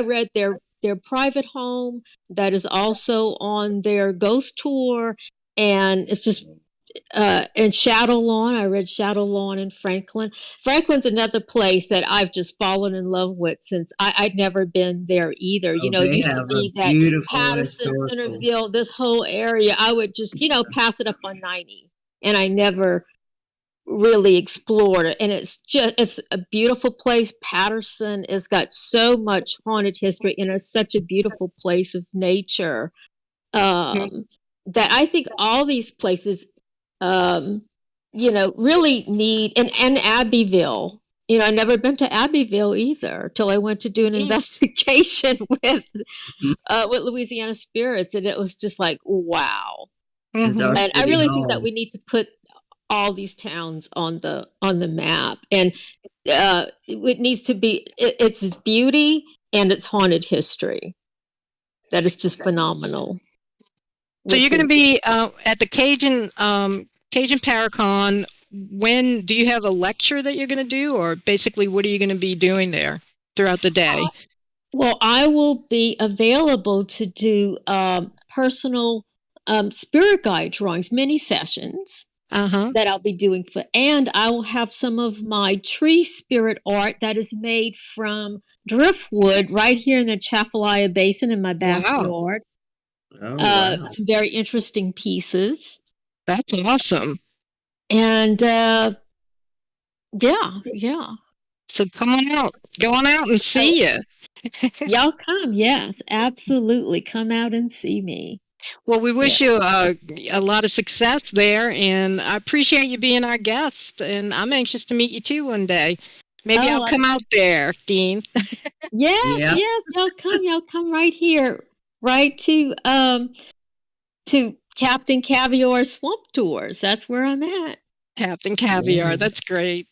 C: read their private home that is also on their ghost tour, and it's just and Shadow Lawn. I read Shadow Lawn in Franklin. Franklin's another place that I've just fallen in love with since I'd never been there either.
B: Oh,
C: It
B: they
C: used to
B: have a
C: be that
B: beautiful
C: Patterson,
B: historical.
C: Centerville, this whole area, I would just, pass it up on 90, and I never really explored it. And it's a beautiful place. Patterson has got so much haunted history, and it's such a beautiful place of nature,
A: Mhm.
C: that I think all these places, really need. And Abbeville, I've never been to Abbeville either till I went to do an
A: Mm,
C: investigation with Louisiana Spirits, and it was just like, wow.
B: It's our
A: mhm.
C: And I
B: city
C: really think that
B: hall.
C: we need to put all these towns on the map, and it needs to be it's beauty and its haunted history that is just phenomenal,
A: So you're
C: which
A: going to
C: is.
A: be at the Cajun Paracon. When do you have a lecture that you're going to do, or basically what are you going to be doing there throughout the day?
C: Well, I will be available to do personal spirit guide drawings, mini sessions
A: Uh-huh.
C: that I'll be doing and I will have some of my tree spirit art that is made from driftwood right here in the Chafalaya Basin in my
A: Wow.
C: backyard.
B: Oh, wow.
C: Some very interesting pieces.
A: That's awesome.
C: And yeah.
A: So come on out. Go on out and see you.
C: Y'all come. Yes, absolutely. Come out and see me.
A: Well, we wish
C: Yes.
A: you a lot of success there, and I appreciate you being our guest, and I'm anxious to meet you too one day. Maybe I'll
C: Oh,
A: come out there, Dean.
C: yes,
B: Yeah.
C: yes. Y'all come right here, right to Captain Caviar Swamp Tours. That's where I'm at.
A: Captain Caviar.
B: Yeah.
A: That's great.